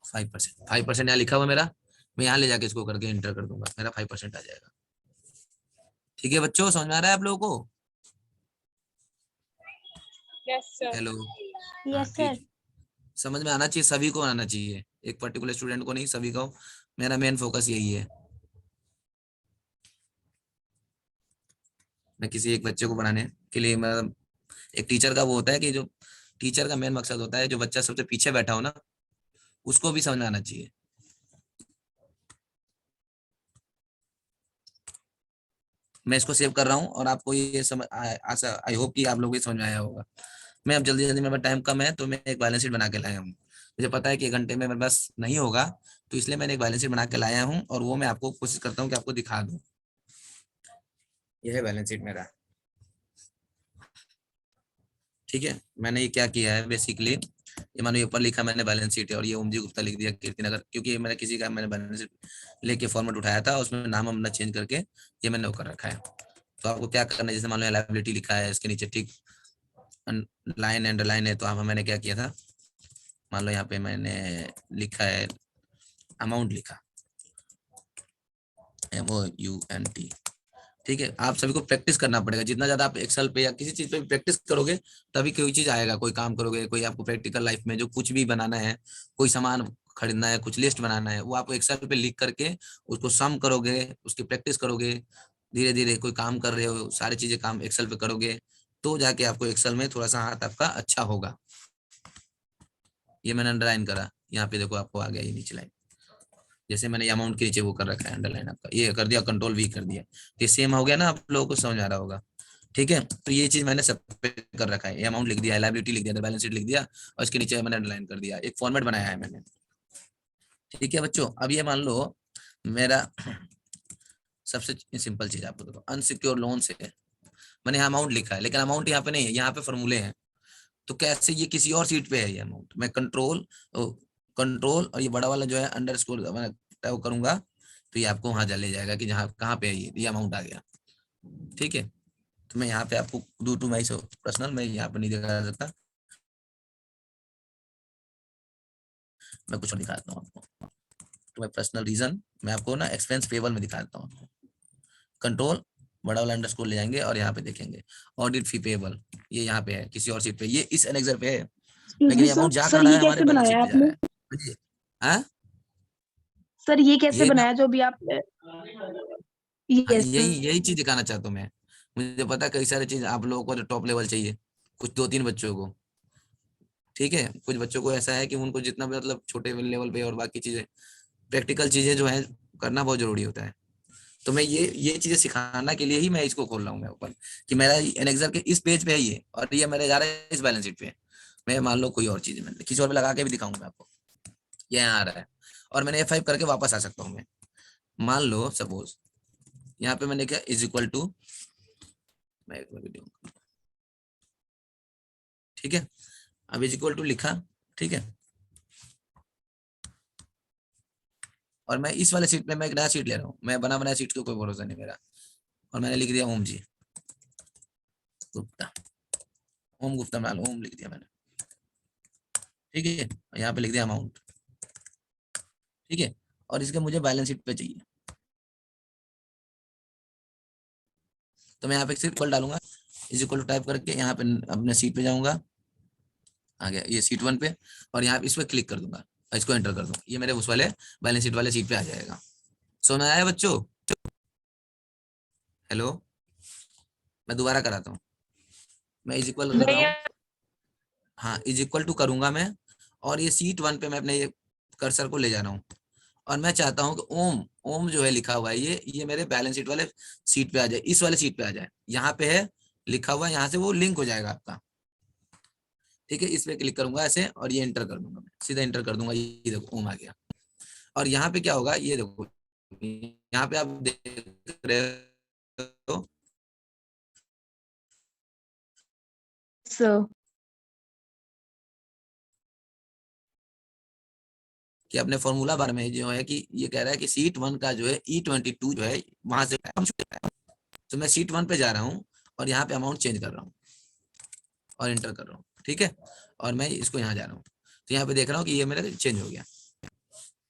5%। 5% यहाँ लिखा हुआ मेरा, मैं यहाँ ले जाके इसको करके एंटर कर दूंगा, मेरा 5% आ जाएगा। ठीक है बच्चों, समझ में आ रहा है आप लोगों को? Yes sir. Hello, yes sir. ठीक, समझ में आना चाहिए, सभी को आना चाहिए, एक पर्टिकुलर स्टूडेंट को नहीं, सभी को। मेरा मेन फोकस यही है, मैं किसी एक बच्चे को पढ़ाने के लिए, मतलब एक टीचर का वो होता है कि जो टीचर का मेन मकसद होता है जो बच्चा सबसे पीछे बैठा हो ना, उसको भी समझ में आना चाहिए। मैं इसको सेव कर रहा हूँ और आपको ये समझ आशा, आई होप कि आप लोगों को समझ में आया होगा। मैं अब जल्दी जल्दी, मेरा टाइम कम है तो मैं एक बैलेंस शीट बना के लाया हूँ। मुझे पता है कि 1 घंटे में मेरे पास नहीं होगा, तो इसलिए मैंने एक बैलेंस शीट बना के लाया हूँ और वो मैं आपको कोशिश करता हूँ कि आपको दिखा दूँ। यह है बैलेंस शीट मेरा। ठीक है, मैंने ये क्या किया है बेसिकली, ये मानो ऊपर लिखा मैंने बैलेंस शीट है और ये ओमजी गुप्ता लिख दिया कीर्तिनगर, क्योंकि ये मैंने किसी का मैंने बैलेंस शीट लेके फॉर्मेट उठाया था, उसमें नाम हमने चेंज करके ये मैंने वो कर रखा है। तो आपको क्या करना है, जैसे मान लो लायबिलिटी लिखा है, इसके नीचे ठीक लाइन अंडरलाइन है, तो आप मैंने क्या किया था, मान लो यहाँ पे मैंने लिखा है अमाउंट लिखा, MOUNT। ठीक है, आप सभी को प्रैक्टिस करना पड़ेगा, जितना ज्यादा आप एक्सेल पे या किसी चीज पे प्रैक्टिस करोगे तभी कोई चीज आएगा, कोई काम करोगे, कोई आपको प्रैक्टिकल लाइफ में जो कुछ भी बनाना है, कोई सामान खरीदना है, कुछ लिस्ट बनाना है, वो आप एक्सेल पे लिख करके उसको सम करोगे, उसकी प्रैक्टिस करोगे, धीरे धीरे कोई काम कर रहे हो, सारी चीजें काम एक्सेल पे करोगे, तो जाके आपको एक्सेल में थोड़ा सा हाथ आपका अच्छा होगा। ये मैंने अंडरलाइन करा, यहाँ पे देखो आपको आ गया ये नीचे लाइन, जैसे मैंने अमाउंट के नीचे वो कर रखा है अंडरलाइन, आपका ये कर दिया, कंट्रोल V कर दिया, ये सेम हो गया ना, आप लोगों को समझ आ रहा होगा। ठीक है, तो ये चीज मैंने सब पे कर रखा है, अमाउंट लिख दिया, लायबिलिटी लिख दिया, बैलेंस शीट लिख दिया और इसके नीचे मैंने अंडरलाइन कर दिया, एक फॉर्मेट बनाया है मैंने। ठीक है बच्चों, अब ये मान लो मेरा सबसे सिंपल चीज आपको देखो, अनसिक्योर लोन से मैंने यहाँ अमाउंट लिखा है, लेकिन अमाउंट यहाँ पे नहीं है, यहाँ पे फॉर्मूले हैं, तो कैसे ये किसी और सीट पे है ये अमाउंट, मैं कंट्रोल और ये बड़ा वाला जो है अंडरस्कोर मैं करूंगा, तो ये आपको वहां चले जाएगा कि जहाँ कहाँ पे है ये अमाउंट आ गया। ठीक है, तो मैं यहाँ पे आपको डू टू माई पर्सनल, मैं यहाँ पे नहीं दिखा सकता, मैं कुछ दिखाता हूँ आपको, तो मैं पर्सनल रीजन मैं आपको ना एक्सपेंस पेबल में दिखाता हूँ, कंट्रोल बड़ा वाला अंडरस्कोर ले जाएंगे और यहाँ पे देखेंगे ऑडिट फी पेबल, ये यहाँ पे है किसी और सीट पे, ये इस एनेक्सर पे है, लेकिन ये अमाउंट जा कहाँ रहा है, हमारे बैलेंस शीट पे जा रहा है। हाँ सर ये कैसे ये बनाया जो भी आप यही चीज दिखाना चाहता हूँ मैं, मुझे पता है कई सारी चीज आप लोगों को टॉप लेवल चाहिए, कुछ 2-3 बच्चों को, ठीक है, कुछ बच्चों को ऐसा है कि उनको जितना मतलब छोटे लेवल पे और बाकी चीजें प्रैक्टिकल चीजें जो है करना बहुत जरूरी होता है, तो मैं ये चीजें सिखाना के लिए ही मैं इसको खोल रहा हूँ मैं ऊपर, कि मेरा एनेक्सर के इस पेज पे है ये, और ये मेरे जा रहा है इस बैलेंस शीट पे, मैं मान लो कोई और चीज मैं किसी और पे लगा के भी दिखाऊंगा आपको, ये यहाँ आ रहा है, और मैंने F5 करके वापस आ सकता हूँ मैं, मान लो सपोज यहाँ पे मैंने क्या इज इक्वल टू, मैं एक वीडियो, ठीक है, अब इज इक्वल टू लिखा, ठीक है, और मैं इस वाले सीट पे मैं एक नया सीट ले रहा हूँ, मैं बना बनाया सीट को कोई भरोसा नहीं मेरा, और मैंने लिख दिया ओम जी गुप्ता, ओम गुप्ता मान ओम लिख दिया मैंने, ठीक है, यहाँ पे लिख दिया अमाउंट, ठीक है, और इसके मुझे बैलेंस शीट पे चाहिए, तो मैं यहाँ पे सिर्फ इक्वल डालूंगा, इज इक्वल टू टाइप करके यहाँ पे अपने सीट पे जाऊंगा, आ गया ये सीट 1 पे, और यहाँ पे इस पे क्लिक कर दूंगा, इसको एंटर कर दूंगा, ये मेरे उस वाले बैलेंस शीट वाले सीट पे आ जाएगा। समझ आया बच्चों? हेलो, मैं दोबारा कराता हूँ, मैं इज इक्वल कर रहा हूँ, हाँ इज इक्वल टू करूंगा मैं, और ये सीट 1 पे मैं अपने ये कर्सर को ले जा रहा हूँ, और मैं चाहता हूँ कि ओम ओम जो है लिखा हुआ है ये मेरे बैलेंस शीट वाले सीट पे आ जाए, इस वाले सीट पे आ जाए, यहाँ पे है लिखा हुआ है, यहाँ से वो लिंक हो जाएगा आपका। ठीक है, इस पे क्लिक करूंगा ऐसे और ये एंटर कर दूंगा, मैं सीधा एंटर कर दूंगा, ये देखो ओम आ गया। और यहाँ पे क्या होगा, ये देखो यहाँ पे आप देख रहे हो सर कि अपने फॉर्मूला बार में जो है कि ये कह रहा है कि सीट 1 का जो है E22 जो है वहां से, तो मैं सीट 1 पे जा रहा हूँ और यहाँ पे अमाउंट चेंज कर रहा हूँ और एंटर कर रहा हूँ। ठीक है, और मैं इसको यहाँ जा रहा हूँ, तो यहाँ पे देख रहा हूँ कि ये मेरा चेंज हो गया।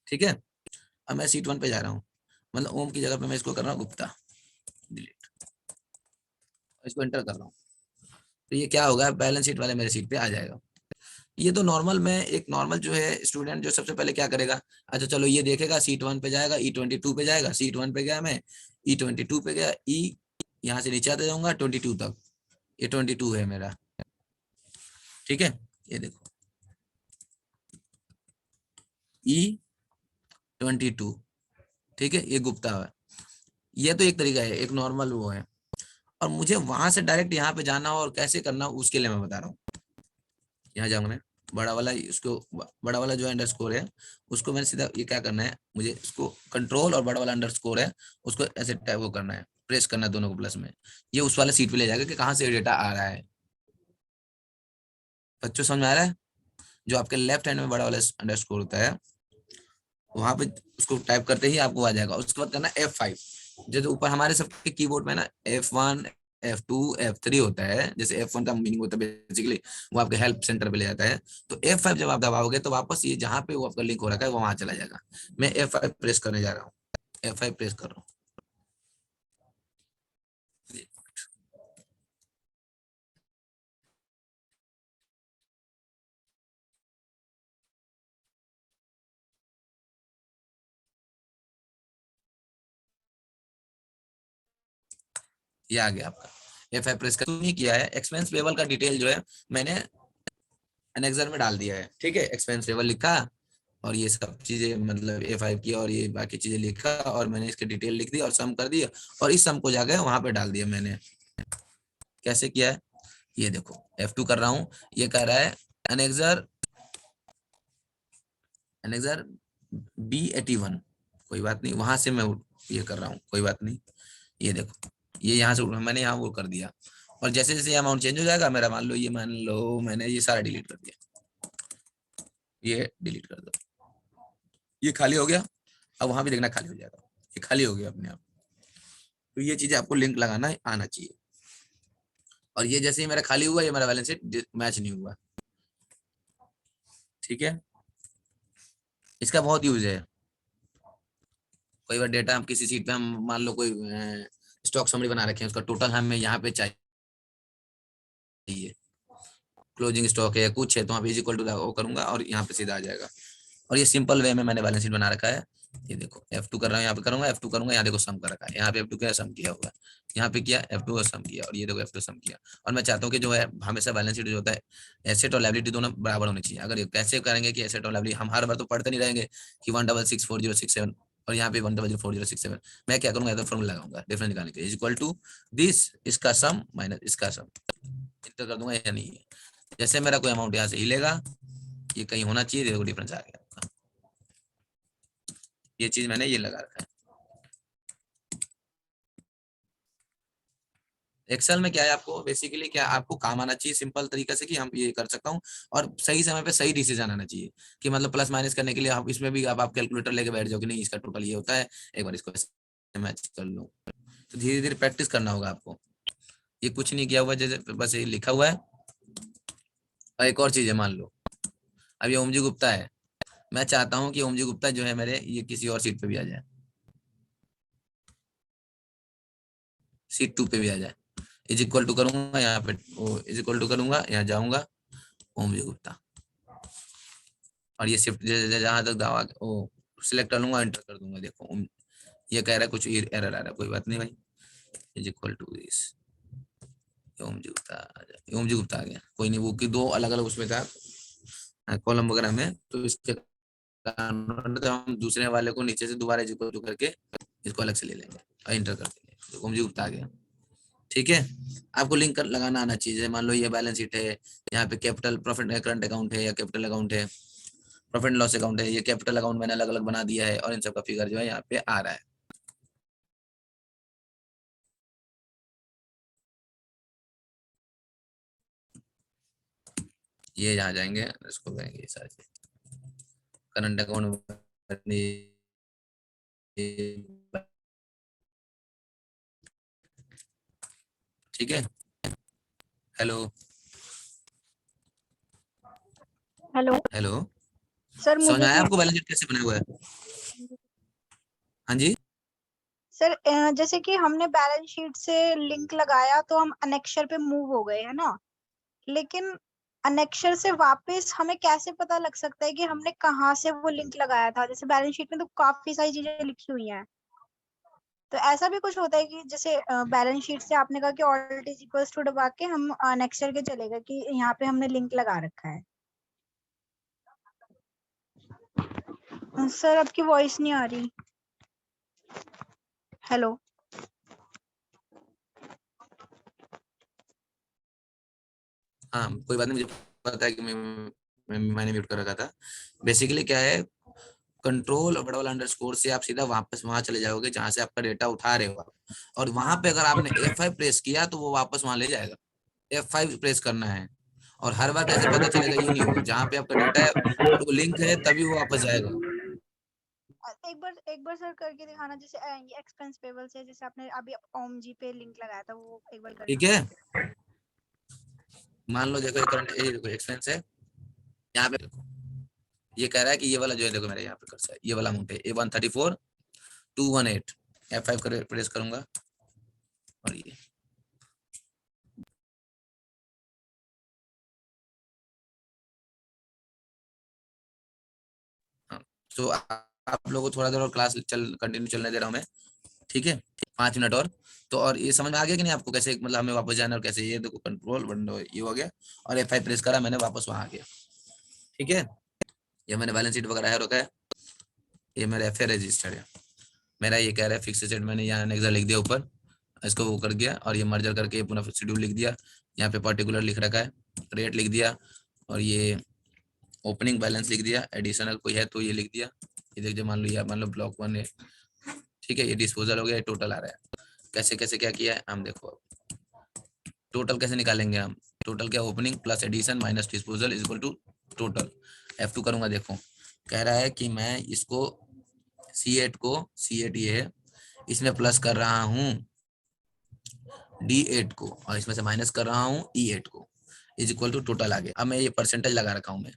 ठीक है, अब मैं सीट 1 पे जा रहा हूँ, मतलब ओम की जगह पे मैं इसको कर रहा हूँ गुप्ता, डिलीट, इसको एंटर कर रहा हूँ, तो ये क्या होगा, बैलेंस शीट वाले मेरे सीट पे आ जाएगा। ये तो नॉर्मल में एक नॉर्मल जो है स्टूडेंट जो सबसे पहले क्या करेगा, अच्छा चलो ये देखेगा सीट 1 पे जाएगा, E22 पे जाएगा, सीट 1 पे गया मैं, E22 पे गया, यहाँ से नीचे आते जाऊंगा 22 तक, ये 22 है मेरा। ठीक है, ये देखो E22, ठीक है, ये गुप्ता है। ये तो एक तरीका है, एक नॉर्मल वो है, और मुझे वहां से डायरेक्ट यहाँ पे जाना हो और कैसे करना हो उसके लिए मैं बता रहा हूँ। यहाँ जाऊंगा मैं, बड़ा वाला इसको, बड़ा वाला जो अंडरस्कोर है उसको मैंने सीधा ये क्या करना है, मुझे इसको कंट्रोल और बड़ा वाला अंडरस्कोर है उसको ऐसे टाइप वो करना है, प्रेस करना है दोनों को प्लस में, ये उस वाले सीट पे ले जाएगा कि कहाँ से डेटा आ रहा है। बच्चों समझ में आ रहा है, जो आपके लेफ्ट हैंड में बड़ा वाला अंडरस्कोर होता है वहां पे उसको टाइप करते ही आपको आ जाएगा। उसके बाद करना F5, जैसे ऊपर हमारे सबके कीबोर्ड में ना F1 F2 F3 होता है, जैसे F1 का मीनिंग होता है बेसिकली वो आपके हेल्प सेंटर पे ले जाता है, तो F5 जब आप दबाओगे तो वापस ये जहाँ पे वो आपका लिंक हो रखा है वो वहां चला जाएगा। मैं F5 प्रेस करने जा रहा हूँ, F5 प्रेस कर रहा हूँ, ये आ गया आपका। F5 प्रेस कर नहीं किया है, एक्सपेंस पेबल का डिटेल जो है मैंने एनेक्सर में डाल दिया है। ठीक है, एक्सपेंस पेबल लिखा और ये सब चीजें मतलब A5 की और ये बाकी चीजें लिखा और मैंने इसके डिटेल लिख दी और सम कर दिया और इस सम को जाकर वहां पे डाल दिया मैंने। कैसे किया है, ये देखो F2 कर रहा हूँ, ये कह रहा है एनेक्सर एनेक्सर B81, कोई बात नहीं, वहां से मैं ये कर रहा हूँ, कोई बात नहीं। ये देखो ये यहाँ से मैंने यहाँ वो कर दिया और जैसे जैसे अमाउंट चेंज हो जाएगा मेरा, मान लो मैंने ये सारा डिलीट कर दिया, ये डिलीट कर दो, ये खाली हो गया। अब वहां भी देखना खाली हो जाएगा, ये खाली हो गया अपने आप। तो ये चीजें आपको लिंक लगाना आना चाहिए। और ये जैसे ही मेरा खाली हुआ ये मेरा बैलेंस शीट मैच नहीं हुआ। ठीक है, इसका बहुत यूज है। कई बार डेटा हम किसी सीट पे हम मान लो कोई स्टॉक समरी बना रखे हैं, उसका टोटल हमें यहाँ पे चाहिए, क्लोजिंग स्टॉक है कुछ है, तो वहाँ पे इज इक्वल टू वो करूंगा और यहाँ पे सीधा आ जाएगा। और ये सिंपल वे में मैंने बैलेंस शीट बना रखा है। ये देखो F2 कर रहा हूँ, यहाँ पे करूंगा, F2 करूंगा, यहाँ देखो सम कर रखा है, यहाँ पे F2 किया सम किया हुआ, यहाँ पे किया F2 और सम किया, और ये देखो F2 सम किया। और मैं चाहता हूँ कि जो है हमेशा बैलेंस शीट जो होता है एसेट और लायबिलिटी दोनों बराबर होनी चाहिए। अगर कैसे करेंगे कि एसेट और लायबिलिटी हम हर बार तो पढ़ते नहीं रहेंगे कि 1664067 और यहाँ पे 1004067, मैं क्या करूंगा, फॉर्मूला लगाऊंगा डिफरेंस निकालने के लिए, इज इक्वल टू दिस इसका सम माइनस इसका सम, इंटर कर दूंगा या नहीं है। जैसे मेरा कोई अमाउंट यहाँ से हिलेगा ये कहीं होना चाहिए, देखो डिफरेंस आ गया, ये चीज मैंने ये लगा रखा है। एक्सेल में क्या है, आपको बेसिकली क्या आपको काम आना चाहिए सिंपल तरीके से कि हम ये कर सकता हूँ, और सही समय पे सही डिसीजन आना चाहिए कि मतलब प्लस माइनस करने के लिए आप इसमें भी आप कैलकुलेटर लेके बैठ जाओ कि नहीं इसका टोटल ये होता है, एक बार इसको मैच कर लो। तो धीरे धीरे प्रैक्टिस करना होगा आपको। ये कुछ नहीं किया हुआ, जैसे बस ये लिखा हुआ है। और एक और चीज है, मान लो अब ये ओमजी गुप्ता है, मैं चाहता हूँ कि ओमजी गुप्ता जो है मेरे ये किसी और सीट पे भी आ जाए, सीट 2 पे भी आ जाए, इज इक्वल टू करूंगा यहाँ पे, इज इक्वल टू करूंगा, यहाँ जाऊंगा ओमजी गुप्ता, और ये शिफ्ट जहां तक दावा ओ सिलेक्ट कर लूंगा, एंटर कर दूंगा। देखो ये कह रहा है कुछ एरर आ रहा है, कोई बात नहीं भाई, इज इक्वल टू दिस, ओम जी गुप्ता आ गया, कोई नहीं, वो की दो अलग अलग उसमें था कॉलम वगैरह में, तो इसके कारण तो हम दूसरे वाले को नीचे से दोबारा जो करके इसको अलग से ले लेंगे और इंटर कर देंगे। तो ओम जी गुप्ता आ गया। ठीक है, आपको लिंक कर लगाना आना चाहिए। मान लो ये बैलेंस शीट है, यहाँ पे कैपिटल प्रॉफिट करंट अकाउंट है या कैपिटल अकाउंट है, प्रॉफिट एंड लॉस अकाउंट है, ये कैपिटल अकाउंट मैंने अलग अलग बना दिया है और इन सबका फिगर जो है यहाँ पे आ रहा है। ये यहाँ जाएंगे, इसको कहेंगे सारे करंट अकाउंट, ठीक है। हेलो हेलो हेलो, सर, समझ में मुझे आया भी आपको बैलेंस शीट कैसे बना हुआ है? हाँ जी, सर जैसे कि हमने बैलेंस शीट से लिंक लगाया तो हम अनेक्षर पे मूव हो गए है ना, लेकिन अनेक्षर से वापस हमें कैसे पता लग सकता है कि हमने कहाँ से वो लिंक लगाया था? जैसे बैलेंस शीट में तो काफी सारी चीजें लिखी हुई हैं, तो ऐसा भी कुछ होता है कि जैसे बैलेंस शीट से आपने कहा कि ऑल्ट इज इक्वल्स टू दबा के हम अनेक्षर के चलेगा कि यहाँ पे हमने लिंक लगा रखा है। सर आपकी वॉइस नहीं आ रही। हेलो हाँ कोई बात नहीं, मुझे पता है कि मैंने म्यूट कर रखा था। बेसिकली क्या है, कंट्रोल और बड़ा वाला अंडरस्कोर से आप सीधा वापस वहां चले जाओगे जहां से आपका डेटा उठा रहे हो आप, और वहां पे अगर आपने F5 प्रेस किया तो वो वापस वहां ले जाएगा। F5 प्रेस करना है, और हर बार कैसे पता चलेगा ये नहीं होगा, जहां पे आपका डेटा है और वो लिंक है तभी वो वापस जाएगा। एक बार सर करके दिखाना, जैसे ये एक्सपेंस पेबल से जैसे आपने अभी ओम जी पे लिंक लगाया था, वो एक बार ठीक करना। है, मान लो देखो करंट एक्सपेंस है, यहाँ पे देखो ये कह रहा है कि ये वाला जो है, देखो मेरे यहाँ पे कर्सर है, ये वाला अमाउंट है A134,218, F5 प्रेस करूंगा और ये तो आप लोगों को थोड़ा देर और क्लास कंटिन्यू चलने दे रहा हूँ मैं, ठीक है, 5 मिनट और। तो और ये समझ में आ गया कि नहीं आपको, कैसे मतलब हमें वापस जाना और कैसे? ये देखो कंट्रोल विंडो ये हो गया और F5 प्रेस करा मैंने, वापस वहां आ गया। ठीक है, ये मैंने बैलेंस शीट वगैरह है रखा है, ये मेरा FA रजिस्टर है। मेरा ये कह रहा है फिक्स एसेट, मैंने यहाँ एनेक्सर लिख दिया ऊपर, इसको वो कर दिया और ये मर्जर करके पूरा शेड्यूल लिख दिया। यहाँ पे पर्टिकुलर लिख रखा है, रेट लिख दिया, और ये ओपनिंग बैलेंस लिख दिया, एडिशनल कोई है तो ये लिख दिया। ये देखिए, मान लो ब्लॉक 1 है, ठीक है, ये डिस्पोजल हो गया, टोटल आ रहा है। कैसे कैसे क्या किया है हम देखो। अब टोटल कैसे निकालेंगे हम? टोटल क्या, opening plus addition minus disposal is equal to total. F2 करूंगा, देखो कह रहा है कि मैं इसको C8 ये है, इसमें प्लस कर रहा हूँ D8 को, और इसमें से माइनस कर रहा हूँ E8 को, इज इक्वल टू टोटल आ गया। अब मैं ये परसेंटेज लगा रखा हूँ मैं,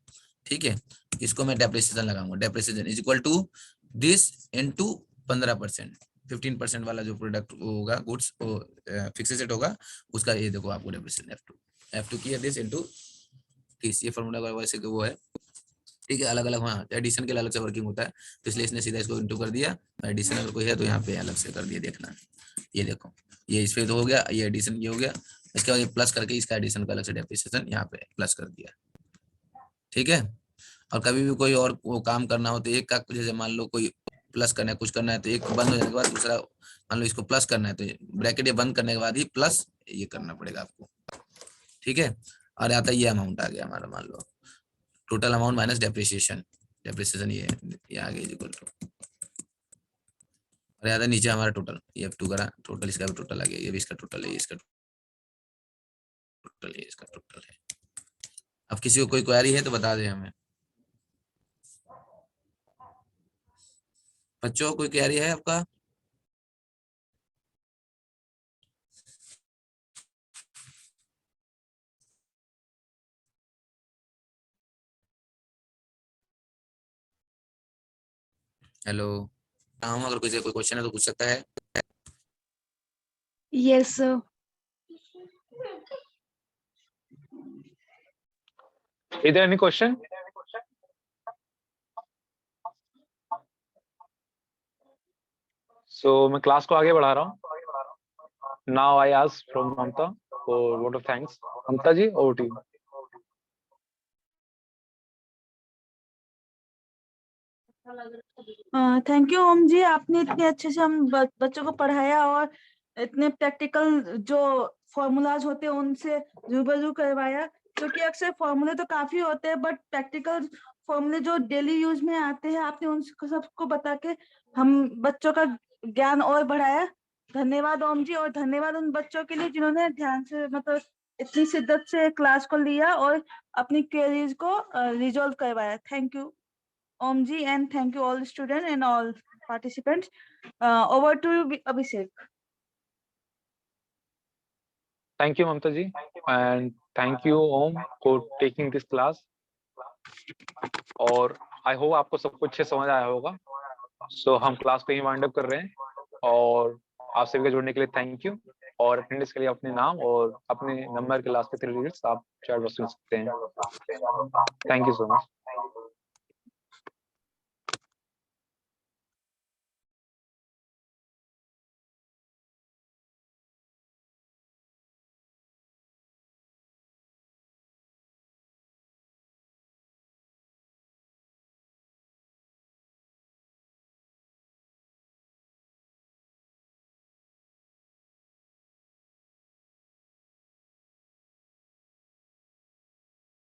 ठीक है, इसको मैं डेप्रिसिएशन लगाऊंगा, depreciation is equal to this into 15%, 15% वाला जो प्रोडक्ट होगा, गुड्स फिक्स एसेट होगा, उसका ये देखो आपको डेप्रिसिएशन F2 की है, दिस इनटू दिस, ये फॉर्मूला वैसे वो है, ठीक है, अलग अलग, हाँ एडिशन के लिए अलग से वर्किंग होता है, तो इसलिए इसने सीधा इसको इंटू कर दिया। एडिशन अगर कोई है तो यहाँ पे अलग से कर दिया, देखना ये देखो, ये इस पे तो हो गया, ये एडिशन ये हो गया, इसके बाद ये प्लस करके इसका एडिशन का अलग से डेप्रिसिएशन यहाँ पे प्लस कर दिया। ठीक है, और कभी भी कोई और वो काम करना हो तो एक का, जैसे मान लो कोई प्लस करना है, कुछ करना है, तो एक बंद हो जाने के बाद दूसरा, मान लो इसको प्लस करना है तो ब्रैकेट ये बंद करने के बाद ही प्लस ये करना पड़ेगा आपको। ठीक है, और आता ये अमाउंट आ गया हमारा, मान लो total amount minus depreciation, depreciation ये आ गया इक्वल टू, और आता नीचे हमारा टोटल, ये F2 करा, टोटल इसका भी टोटल आ गया, ये भी इसका टोटल है, इसका टोटल है, इसका टोटल है। अब किसी को कोई क्वेरी है तो बता दे हमें, बच्चों कोई क्वेरी है आपका? हेलो, अगर किसी कोई क्वेश्चन है तो पूछ सकता है। Yes, sir. Is there any question? So मैं क्लास को आगे बढ़ा रहा हूँ. Now I ask from Mamta. for vote of thanks. Mamta ji, over to you. Thank you Om ji, आपने इतने अच्छे से हम बच्चों को पढ़ाया और इतने प्रैक्टिकल जो फॉर्मूलाज होते हैं उनसे रूबरू करवाया, क्योंकि अक्सर फॉर्मूले तो काफी होते हैं बट प्रैक्टिकल फॉर्मूले जो डेली यूज में आते हैं आपने उन सबको बता के हम बच्चों का ज्ञान और बढ़ाया। धन्यवाद ओम जी, और धन्यवाद उन बच्चों के लिए जिन्होंने ध्यान से मतलब इतनी शिद्दत से क्लास को लिया और अपनी क्वेरीज को रिजॉल्व करवाया। Thank you Om ji, and thank you all students and all participants. Over to you, Abhishek. Thank you, Mamta ji, and thank you, Om, for taking this class. और I hope आपको सब कुछ अच्छे समझ आया होगा। So हम class को ही वाइंड अप कर रहे हैं और आप सभी को जुड़ने के लिए थैंक यू। और अटेंडेंस के लिए अपने नाम और अपने नंबर के लास्ट के 3 डिजिट्स आप चैट बॉक्स में लिख सकते हैं। Thank you so much.